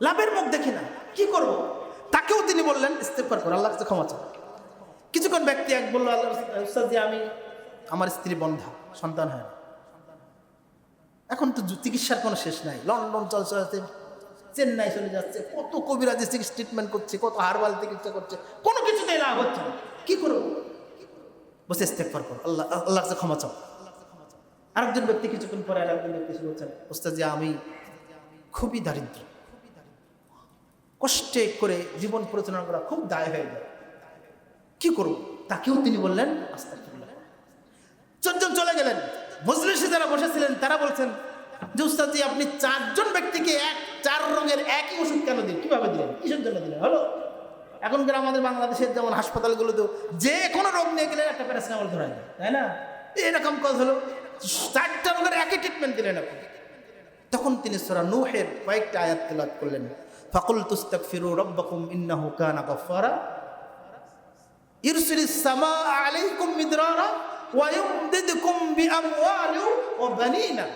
লাভের মুখ দেখি না, কি করব? তাকেও তিনি বললেন ইস্তেগফার করো, আল্লাহর কাছে ক্ষমা চাও। কিছুক্ষণ ব্যক্তি এক বললো, আল্লাহ উস্তাদ যে আমি, আমার স্ত্রী বন্ধা, সন্তান হয় না, এখন তো চিকিৎসার কোনো শেষ নাই, লন্ডন চলছে, চেন্নাই চলে যাচ্ছে, কত কবিরাজি চিকিৎসা ট্রিটমেন্ট করছে, কত হারবাল চিকিৎসা করছে, কোনো কিছুতেই লাভ হচ্ছে না, কি করবো? বসে ইস্তেগফার করো, আল্লাহর কাছে ক্ষমা চাও। আরেকজন ব্যক্তি কিছুক্ষণ পরে আরেকজন ব্যক্তি বলছেন, ওস্তাদ যে আমি খুবই দারিদ্র, কষ্টে করে জীবন পরিচালনা করা খুব দায় হয়ে যায়, কি করব? তাকেও তিনি বললেন আস্তাগফিরুল্লাহ। 4 জন চলে গেলেন। মজলিসে যারা বসেছিলেন তারা বলছেন যে উস্তাদ জি আপনি 4 জন ব্যক্তিকে 4 রঙের একই ওষুধ কেন দিলেন, কিভাবে দিলেন, কিসের জন্য দিলেন? হলো এখনকার আমাদের বাংলাদেশের যেমন হাসপাতালগুলোতে যে কোনো রোগ নিয়ে গেলে একটা প্যারাসিটামল ধরায় দেয়, তাই না? এরকম কাজ হলো, 4টা রোগের একই ট্রিটমেন্ট দিলেন আপনি। তখন তিনি সূরা নূহের কয়েকটা আয়াত তেলাওয়াত করলেন, ফাকুলতু ইস্তাগফিরু রাব্বাকুম ইন্নাহু কানা গাফফারা ইরসিলিস সামাআ আলাইকুম মিদরারা ওয়া ইউমদিদকুম বিআমওয়ালিন ওয়া বানিনা।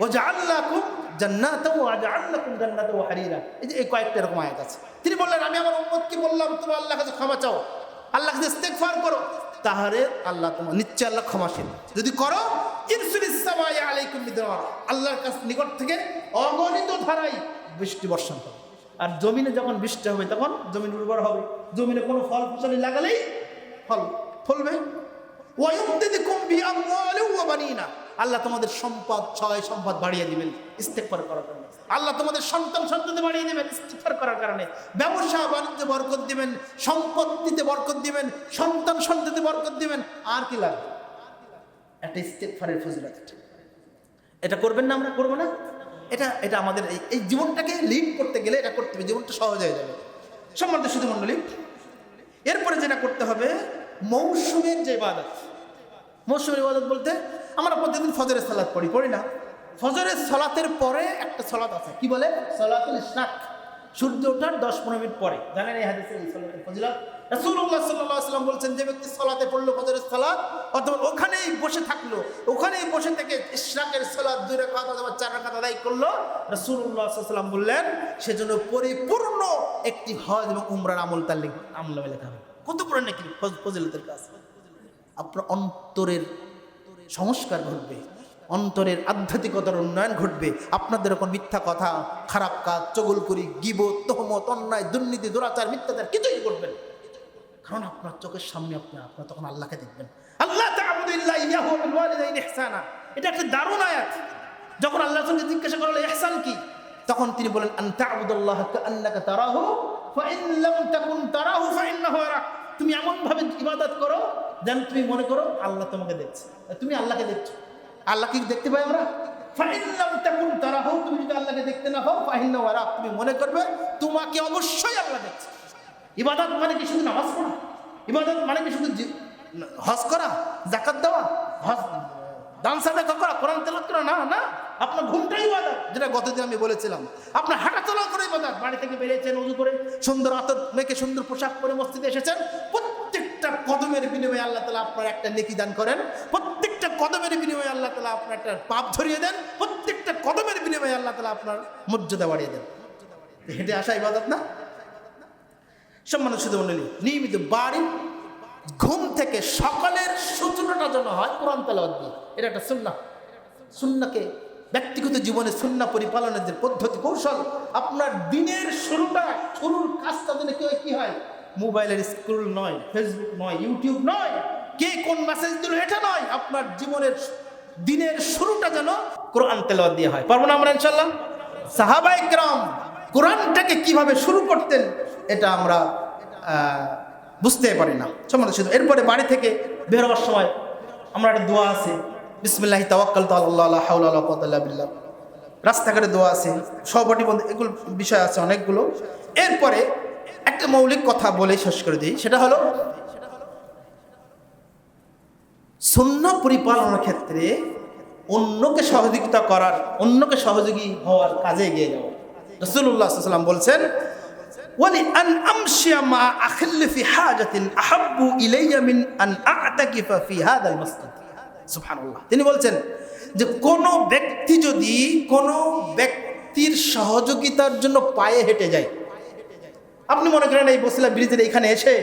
ওয়াজআলনাকুম জান্নাতাও ওয়াজআলনাকুম জান্নাতাও হারিরা। এই যে এই কয়েকটা এরকম আয়াত আছে। তিনি বললেন আমি আমার উম্মতকে বললাম তোমরা আল্লাহর কাছে ক্ষমা চাও, আল্লাহর কাছে ইস্তিগফার করো, তাহলে আল্লাহ তোমার নিশ্চয় আল্লাহ ক্ষমাশীল। যদি করো ইরসিলিস সামায়ে আলাইকুম মিদরার, আল্লাহর কাছে নিকট থেকে অগণিত ধারায় বৃষ্টি বর্ষণ হবে। আর জমিনে যখন বৃষ্টি হবে তখন জমিন উর্বর হবে, জমিনে কোনো ফল ফসলি লাগালেই ফল ফলবে। ওয়ায়ুমদিদকুম বিআমওয়ালিন ওয়া বানিনা, আল্লাহ তোমাদের সম্পদ ছয় সম্পদ বাড়িয়ে দিবেন ইস্তিগফার করার কারণে। আল্লাহ তোমাদের সন্তান সন্ততি বাড়িয়ে দিবেন ইস্তিগফার করার কারণে। ব্যবসা বাণিজ্যে বরকত দিবেন, সম্পত্তিতে বরকত দিবেন, সন্তান সন্ততিতে বরকত দিবেন। আর কি লাগবে? একটা ইস্তিগফারের ফজিলত। এটা করবেন না? আমরা করবো না? এটা আমাদের এই জীবনটাকে লিড করতে গেলে এটা করতে হবে, জীবনটা সহজ হয়ে যাবে। সম্মানিত শুধু মণ্ডলী, এরপরে যেটা করতে হবে মৌসুমের যে ইবাদত। মৌসুমের ইবাদত বলতে আমরা প্রতিদিন ফজরের সালাত পড়ি না? ফজরের সালাতের পরে একটা সালাত আছে, কি বলে? সালাতুল ইশরাক, সূর্য ওঠার 10-15 মিনিট পরে। জানেন এই হাদিসে এই সালাতের ফজিলত? রাসূলুল্লাহ সাল্লাল্লাহু আলাইহি ওয়াসাল্লাম বলছেন যে ব্যক্তি সালাতে পড়লো ফজরের সালাত, অথবা ওখানেই বসে থাকলো, ওখানেই বসে থেকে ইশরাকের সালাত 2 রাকাত অথবা 4 রাকাত আদায় করলো, রাসূলুল্লাহ সাল্লাল্লাহু আলাইহি ওয়াসাল্লাম বললেন সেজন্য পরিপূর্ণ একটি হজ এবং উমরার আমল তার আমলনামায় লেখা হবে। কত বড় নাকি ফজিলতের কাজ! আপনার অন্তরের সংস্কার ঘটবে, অন্তরের আধ্যাত্মিকতার উন্নয়ন ঘটবে। আপনাদের এখন মিথ্যা কথা, খারাপ কাজ, চগলখড়ি, গীবত, তহমত, অন্যায়, দুর্নীতি, দুরাচার, মিথ্যাচার কিছুই করবেন, কারণ আপনার চোখের সামনে আপনার তখন আল্লাহকে দেখবেন। আল্লাহ তা'বুদু ইল্লা ইয়াহু ওয়া বিল ওয়ালিদাইনি ইহসানা, এটা একটা দারুণ আয়াত। যখন আল্লাহ রাসূলকে জিজ্ঞাসা করা হলো ইহসান কি, তখন তিনি বলেন আন তা'বুদাল্লাহা কাআন্নাকা তারাহু ফা ইন লাম তাকুন তারাহু ফা ইন্নাহু ইয়ারাক। তুমি এমন ভাবে ইবাদত করো যেন তুমি মনে করো আল্লাহ তোমাকে দেখছে, তুমি আল্লাহকে দেখছো। আল্লাহ কি দেখতে পাই আমরা? ফা ইন লাম তাকুন তারাহু, তুমি যদি আল্লাহকে দেখতে না পাও ফা ইন্নাহু ইয়ারাক, তুমি মনে করবে তোমাকে অবশ্যই আল্লাহ দেখছে। ইবাদত মানে কি শুধু নামাজ পড়া? ইবাদত মানে কি শুধু হজ করা, যাকাত দেওয়া, দান সাদাকা করা, কোরআন তেলাওয়াত করা? না না, আপনার ঘুমটাই ইবাদত, যেটা গতদিন আমি বলেছিলাম। আপনার হাঁটাচলা করে ইবাদত। বাড়ি থেকে বেরিয়েছেন, ওযু করে সুন্দর আতর মেখে সুন্দর পোশাক পরে মসজিদে এসেছেন, প্রত্যেকটা কদমের বিনিময়ে আল্লাহ তাআলা আপনার একটা নেকি দান করেন, প্রত্যেকটা কদমের বিনিময়ে আল্লাহ তাআলা আপনার একটা পাপ ধরিয়ে দেন, প্রত্যেকটা কদমের বিনিময়ে আল্লাহ তাআলা আপনার মর্যাদা বাড়িয়ে দেন। হেঁটে আসা ইবাদত না? সম্মানিত শুধু মণ্ডলী, নিয়মিত বাড়ি ঘুম থেকে সকালের সূচনাটা যেন হয় কোরআন তেলাওয়াত দিয়ে। এটা একটা সুন্নাহ। সুন্নাহকে ব্যক্তিগত জীবনে সুন্নাহ পরিপালনের যে পদ্ধতি কৌশল, আপনার দিনের শুরুর কাজটা যেন কি হয়, মোবাইলের স্ক্রল নয়, ফেসবুক নয়, ইউটিউব নয়, কে কোন মেসেজ দিল এটা নয়, আপনার জীবনের দিনের শুরুটা যেন কোরআন তেলাওয়াত দিয়ে হয়। পারবো না আমরা ইনশাআল্লাহ? সাহাবায়ে কেরাম কোরআনটাকে কিভাবে শুরু করতেন এটা আমরা বুঝতে পারি না। সম্মানিত শুধু এরপরে বাড়ি থেকে বের হওয়ার সময় আমরা একটা দোয়া আছে, বিসমিল্লাহি তাওয়াক্কালতু আলাল্লাহ লা হাওলা ওয়ালা কুওয়াতা ইল্লা বিল্লাহ। রাস্তাঘাটে দোয়া আছে, সহপাঠী বন্ধু, এগুলো বিষয় আছে অনেকগুলো। এরপরে একটা মৌলিক কথা বলে শেষ করে দিই, সেটা হলো সুন্নাহ পরিপালনের ক্ষেত্রে অন্যকে সহযোগিতা করার, অন্যকে সহযোগী হওয়ার কাজে এগিয়ে যাওয়া। রাসূলুল্লাহ সাল্লাল্লাহু আলাইহি ওয়াসাল্লাম বলছেন ওয়ালি আন আমশিয়া মা আখিল্লি ফি হাজাতিন আহাব্বু ইলাইয়া মিন আন আ'তাকিফা ফি হাযাল মাসজিদ। সুবহানাল্লাহ। তিনি বলছেন যে কোন ব্যক্তি যদি কোনো ব্যক্তির সহযোগিতার জন্য পায়ে হেঁটে যায়, আপনি মনে করেন এই বসিলা ব্রিজের এখানে এসে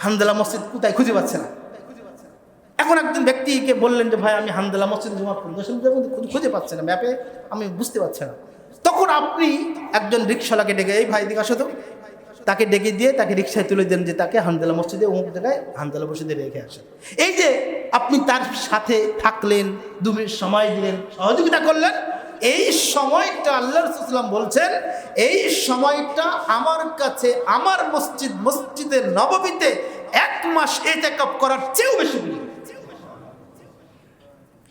হামদুলিল্লাহ মসজিদ কোথায় খুঁজে পাচ্ছে না, এখন একজন ব্যক্তিকে বললেন যে ভাই আমি হামদুলিল্লাহ মসজিদ জুমা খুঁজে পাচ্ছে না, ম্যাপে আমি বুঝতে পারছি না, তখন আপনি একজন রিক্সাওয়ালাকে ডেকে এই ভাই দিকে আসো তো, তাকে ডেকে দিয়ে তাকে রিক্সায় তুলে দেন যে তাকে হামদুলিল্লাহ মসজিদে অমুক জায়গায় হামদুলিল্লাহ মসজিদে রেখে আসেন। এই যে আপনি তার সাথে থাকলেন, 2 মিনিট সময় দিলেন, সহযোগিতা করলেন, এই সময়টা আল্লাহ রাসূল সাল্লাল্লাহু আলাইহি ওয়াসাল্লাম বলছেন এই সময়টা আমার কাছে আমার মসজিদে নববীতে 1 মাস ইতিকাফ করার চেয়েও বেশি প্রিয়।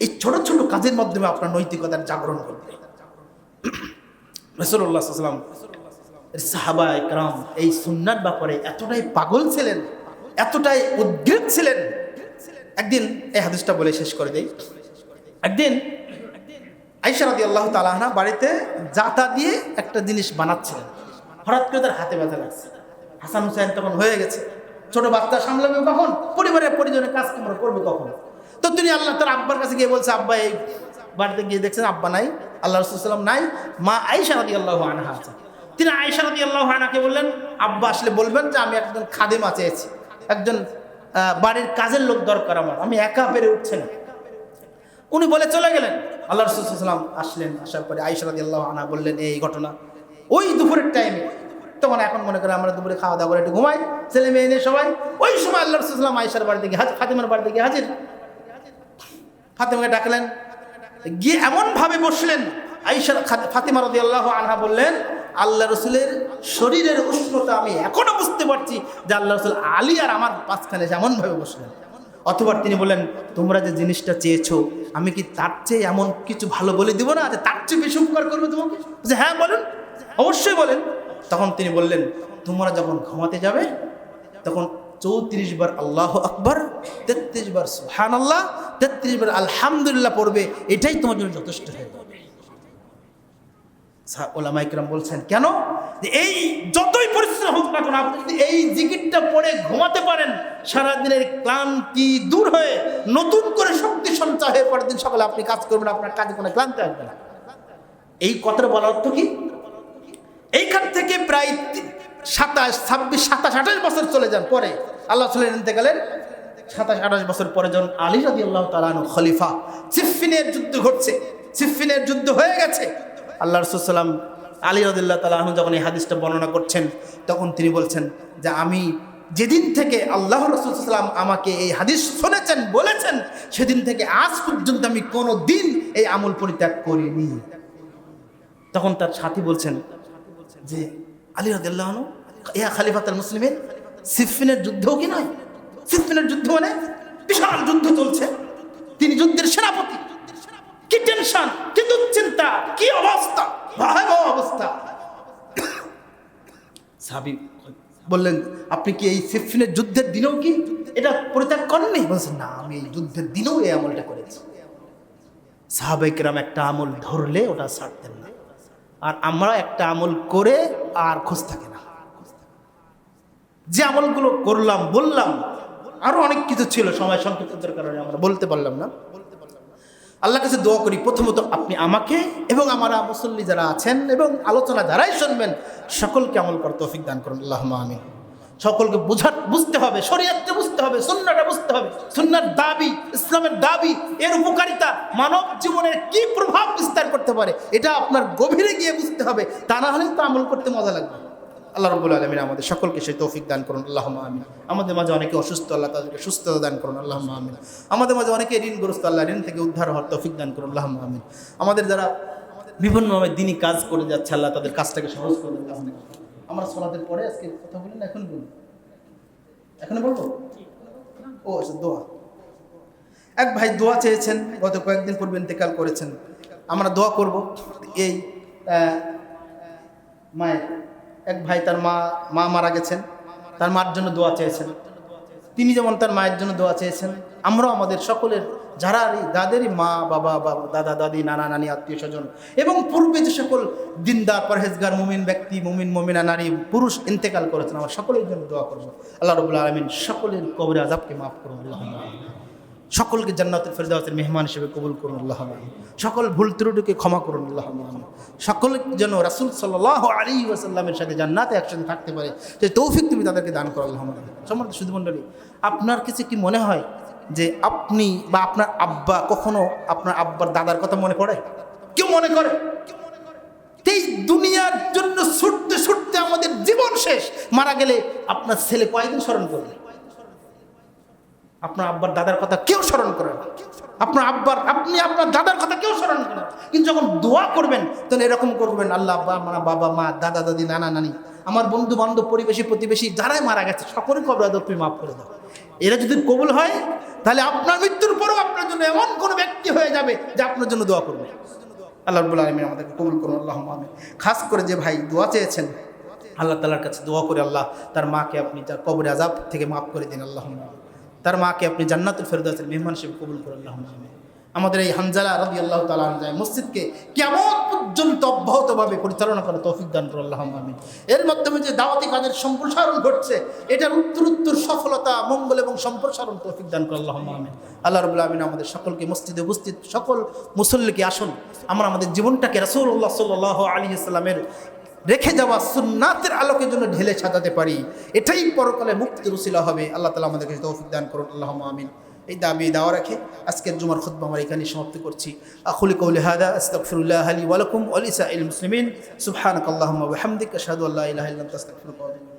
এই ছোট ছোট কাজের মাধ্যমে আপনার নৈতিকতার জাগরণ করবে। রাসূলুল্লাহ সাল্লাল্লাহু আলাইহি ওয়াসাল্লাম সাহাবায়ে কেরাম এই সুন্নাহর ব্যাপারে এতটাই পাগল ছিলেন, এতটাই উদ্গ্রীব ছিলেন। একদিন এই হাদিসটা বলে শেষ করে দেই। একদিন আয়েশা রাদিয়াল্লাহু তাআলা আনহা বাড়িতে জাতা দিয়ে একটা জিনিস বানাচ্ছিলেন, হঠাৎ করে তার হাতে ব্যথা লাগছে। হাসান হুসাইন তখন হয়ে গেছে, ছোট বাচ্চা সামলাবে কখন, পরিজনের কাজ কামরা করবে কখন? তো তিনি তার আব্বার কাছে গিয়ে বলছে আব্বা এই বাড়িতে গিয়ে দেখছেন আব্বা নাই, আল্লাহ রাসূল সাল্লাল্লাহু আলাইহি ওয়াসাল্লাম নাই, মা আয়েশা রাদিয়াল্লাহু আনহা আছে। তিনি আয়েশা রাদিয়াল্লাহু আনহাকে বললেন, আব্বা আসলে বলবেন যে আমি একজন খাদেমা চেয়েছি, একজন বাড়ির কাজের লোক দরকার আমার, আমি একা পেরে উঠছে না। উনি বলে চলে গেলেন। আল্লাহ রাসূল সাল্লাল্লাহু আলাইহি ওয়াসাল্লাম আসলেন, আসার পরে আয়েশা রাদিয়াল্লাহু আনহা বললেন এই ঘটনা। ওই দুপুরের টাইমে, তখন এখন মনে করেন আমরা দুপুরে খাওয়া দাওয়া করে একটু ঘুমাই, ছেলে মেয়ে নিয়ে সবাই, ওই সময় আল্লাহ রাসূল সাল্লাল্লাহু আলাইহি ওয়াসাল্লাম আয়েশার বাড়িতে গিয়ে ফাতেমার বাড়িতে গিয়ে হাজির। ফাতেমাকে ডাকলেন, গিয়ে এমনভাবে বসলেন, আয়েশা ফাতেমা রাদিয়াল্লাহু আনহা বললেন আল্লাহ রসুলের শরীরের উষ্ণতা আমি এখনো বুঝতে পারছি যে আল্লাহ রসুল আলী আর আমার পাঁচখানে এমনভাবে বসলেন। অথবা তিনি বললেন তোমরা যে জিনিসটা চেয়েছো আমি কি তার চেয়ে এমন কিছু ভালো বলে দিব না, যে তার চেয়ে বেশি উপকার করবে তোমাকে? যে হ্যাঁ বলেন, অবশ্যই বলেন। তখন তিনি বললেন তোমরা যখন ঘুমাতে যাবে তখন 34 বার আল্লাহু আকবার, 33 বার সুবহানাল্লাহ, 33 বার আলহামদুলিল্লাহ পড়বে, এটাই তোমার জন্য যথেষ্ট হয়ে যাবে। ওলামা ইকরাম বলছেন কেন? যে এই যতই পরিশ্রম হোক না কেন আপনি যদি এই জিকিরটা পড়ে ঘুমাতে পারেন, সারাদিনের ক্লান্তি দূর হয়ে নতুন করে শক্তি সঞ্চয় হয়ে পরের দিন সকালে আপনি কাজ করবেন, আপনার কাজে কোনো ক্লান্তি আসবে না। এই কথাটা বলার অর্থ কি? এইখান থেকে প্রায় 27, 26, 27, 28 বছর চলে যান পরে আল্লাহ রাসূলের ইন্তেকালের 27, 28 বছর পরে যখন আলী রাদিয়াল্লাহু তাআলা আনহু খলিফা, সিফফিনের যুদ্ধ ঘটছে, সিফফিনের যুদ্ধ হয়ে গেছে। আল্লাহ রাসূল সাল্লাম আলী রাদিয়াল্লাহু তাআলা আনহু যখন এই হাদিসটা বর্ণনা করছেন তখন তিনি বলছেন যে আমি যেদিন থেকে আল্লাহ রাসূল সাল্লাম আমাকে এই হাদিস শুনেছেন বলেছেন সেদিন থেকে আজ পর্যন্ত আমি কোনো দিন এই আমল পরিত্যাগ করিনি। তখন তার সাথী বলছেন যে আলী রাদিয়াল্লাহু আনহু ইয়া খলিফাতুল মুসলিমিন, সিফফিনের যুদ্ধও কি নয়? সিফফিনের যুদ্ধ মানে বিশাল যুদ্ধ চলছে, তিনি যুদ্ধের সেনাপতি, কি টেনশন, কি দুশ্চিন্তা, কি অবস্থা, ভয়াবহ অবস্থা। সাহাবী বললেন আপনি কি এই সিফফিনের যুদ্ধের দিনেও কি এটা পরিত্যাগ করেননি? বলছেন না, আমি এই যুদ্ধের দিনেও এই আমলটা করেছি। সাহাবায়ে কেরাম একটা আমল ধরলে ওটা ছাড়তেন না, আর আমরা একটা আমল করে আর খোঁজ থাকে না। যে আমলগুলো করলাম বললাম, আরো অনেক কিছু ছিল, সময় সংক্ষিপ্ততার কারণে আমরা বলতে পারলাম না। আল্লাহর কাছে দোয়া করি প্রথমত আপনি আমাকে এবং আমার মুসল্লি যারা আছেন এবং আলোচনা যারাই শুনবেন সকলকে আমল করার তৌফিক দান করুন, আল্লাহুম্মা আমিন। সকলকে বুঝতে হবে, শরীয়তটা বুঝতে হবে, সুন্নাহটা বুঝতে হবে, সুন্নাহর দাবি, ইসলামের দাবি, এর উপকারিতা মানব জীবনের কি প্রভাব বিস্তার করতে পারে এটা আপনার গভীরে গিয়ে বুঝতে হবে, তা না হলে তো আমল করতে মজা লাগবে। আল্লাহ রাব্বুল আলামিন আমাদের সকলকে সেই তৌফিক দান করুন, আল্লাহুম্মা আমিন। আমাদের মাঝে অনেকে অসুস্থ, আল্লাহ তাদেরকে সুস্থতা দান করুন, আল্লাহুম্মা আমিন। আমাদের মাঝে অনেকে ঋণগ্রস্ত, আল্লাহ ঋণ থেকে উদ্ধার হওয়ার তৌফিক দান করুন, আল্লাহুম্মা আমিন। আমাদের যারা বিভিন্নভাবে দিনই কাজ করে যাচ্ছে আল্লাহ তাদের কাজটাকে সহজ করে দেন। আমরা সালাতের পরে আজকে কথা বলি না, এখন বলি, এখন বলবো। ও আচ্ছা, দোয়া। এক ভাই দোয়া চেয়েছেন, গত কয়েকদিন পূর্বে ইন্তেকাল করেছেন, আমরা দোয়া করব। এই মায়ের এক ভাই তার মা মারা গেছেন, তার মার জন্য দোয়া চেয়েছেন। তিনি যেমন তার মায়ের জন্য দোয়া চেয়েছেন, আমরাও আমাদের সকলের যাদেরই মা বাবা দাদা দাদি নানা নানি আত্মীয় স্বজন এবং পূর্বে যে সকল দিনদার পরহেজগার মুমিন ব্যক্তি, মুমিনা নারী পুরুষ ইন্তেকাল করেছেন, আমরা সকলের জন্য দোয়া করব। আল্লাহ রাব্বুল আলামিন সকলের কবরে আযাবকে মাফ করুন, আল্লাহুম্মা আমিন। সকলকে জান্নাতুল ফেরদাউসের মেহমান হিসেবে কবুল করুন, আল্লাহুম্মা আমিন। সকল ভুল ত্রুটিকে ক্ষমা করুন, আল্লাহুম্মা আমিন। সকল যেন রাসূল সাল্লাল্লাহু আলাইহি ওয়াসাল্লামের সাথে জান্নাতে একসাথে থাকতে পারে সেই তৌফিক তুমি তাদেরকে দান করো, আল্লাহুম্মা আমিন। সম্মানিত সুধীমণ্ডলী, আপনার কাছে কি মনে হয় যে আপনি বা আপনার আব্বা, কখনো আপনার আব্বার দাদার কথা মনে পড়ে? কেউ মনে করে? এই দুনিয়ার জন্য ছুটতে ছুটতে আমাদের জীবন শেষ, মারা গেলে আপনার ছেলে কয়েকদিন স্মরণ করবে? আপনার আব্বার দাদার কথা কেউ স্মরণ করে না। আপনি আপনার দাদার কথা কেউ স্মরণ করেন, কিন্তু যখন দোয়া করবেন তখন এরকম করবেন, আল্লাহ আমার বাবা মা দাদা দাদি নানা নানি আমার বন্ধু বান্ধব প্রতিবেশী যারাই মারা গেছে সকলের কবর আযাব তুমি মাফ করে দাও। এরা যদি কবুল হয় তাহলে আপনার মৃত্যুর পরেও আপনার জন্য এমন কোনো ব্যক্তি হয়ে যাবে যে আপনার জন্য দোয়া করবে। আল্লাহ রাব্বুল আলামিন আমাদেরকে কবুল করুন, আল্লাহুম্মা আমিন। খাস করে যে ভাই দোয়া চেয়েছেন, আল্লাহ তাআলার কাছে দোয়া করে আল্লাহ তার মাকে আপনি তার কবরে আযাব থেকে মাফ করে দিন, আল্লাহুম্মা আমিন। তার মাকে আপনি জান্নাতুল ফেরদাউসের মেহমান হিসেবে কবুল করুন, আল্লাহুম্মা আমিন। আমাদের এই হানজালা রাদিয়াল্লাহু তাআলা আনহু মসজিদকে কিয়ামত পর্যন্ত অব্যাহতভাবে পরিচালনা করার তৌফিক দান করুন আল্লাহুম্মা আমিন। এর মাধ্যমে যে দাওয়াতি কাজের সম্প্রসারণ ঘটছে, এটার উত্তরোত্তর সফলতা, মঙ্গল এবং সম্প্রসারণ তৌফিক দান করুন আল্লাহুম্মা আমিন। আল্লাহ রাব্বুল আমিন আমাদের সকলকে মসজিদে উপস্থিত সকল মুসল্লিকে আসুন আমরা আমাদের জীবনটাকে রাসূলুল্লাহ সাল্লাল্লাহু আলাইহি ওয়াসাল্লামের রেখে যাওয়া সুন্নাতের আলোকের জন্য ঢেলে সাজাতে পারি, এটাই পরকালে মুক্তির উসিলা হবে। আল্লাহ তাআলা আমাদেরকে তৌফিক দান করুন আল্লাহুম্মা আমিন। এই দাবি দাওয়া রাখে আজকের জুমার খুতবা আমরা এখানে সমাপ্ত করছি। আকুলু কওলি হাদা আস্তাগফিরুল্লাহ লি ওয়া লাকুম ওয়া লিসাইরিল মুসলিমিন সুবহানাকাল্লাহুম্মা ওয়া বিহামদিকা আশহাদু আল্লা ইলাহা ইল্লা আনতা আস্তাগফিরুকা ওয়া আতুবু ইলাইক।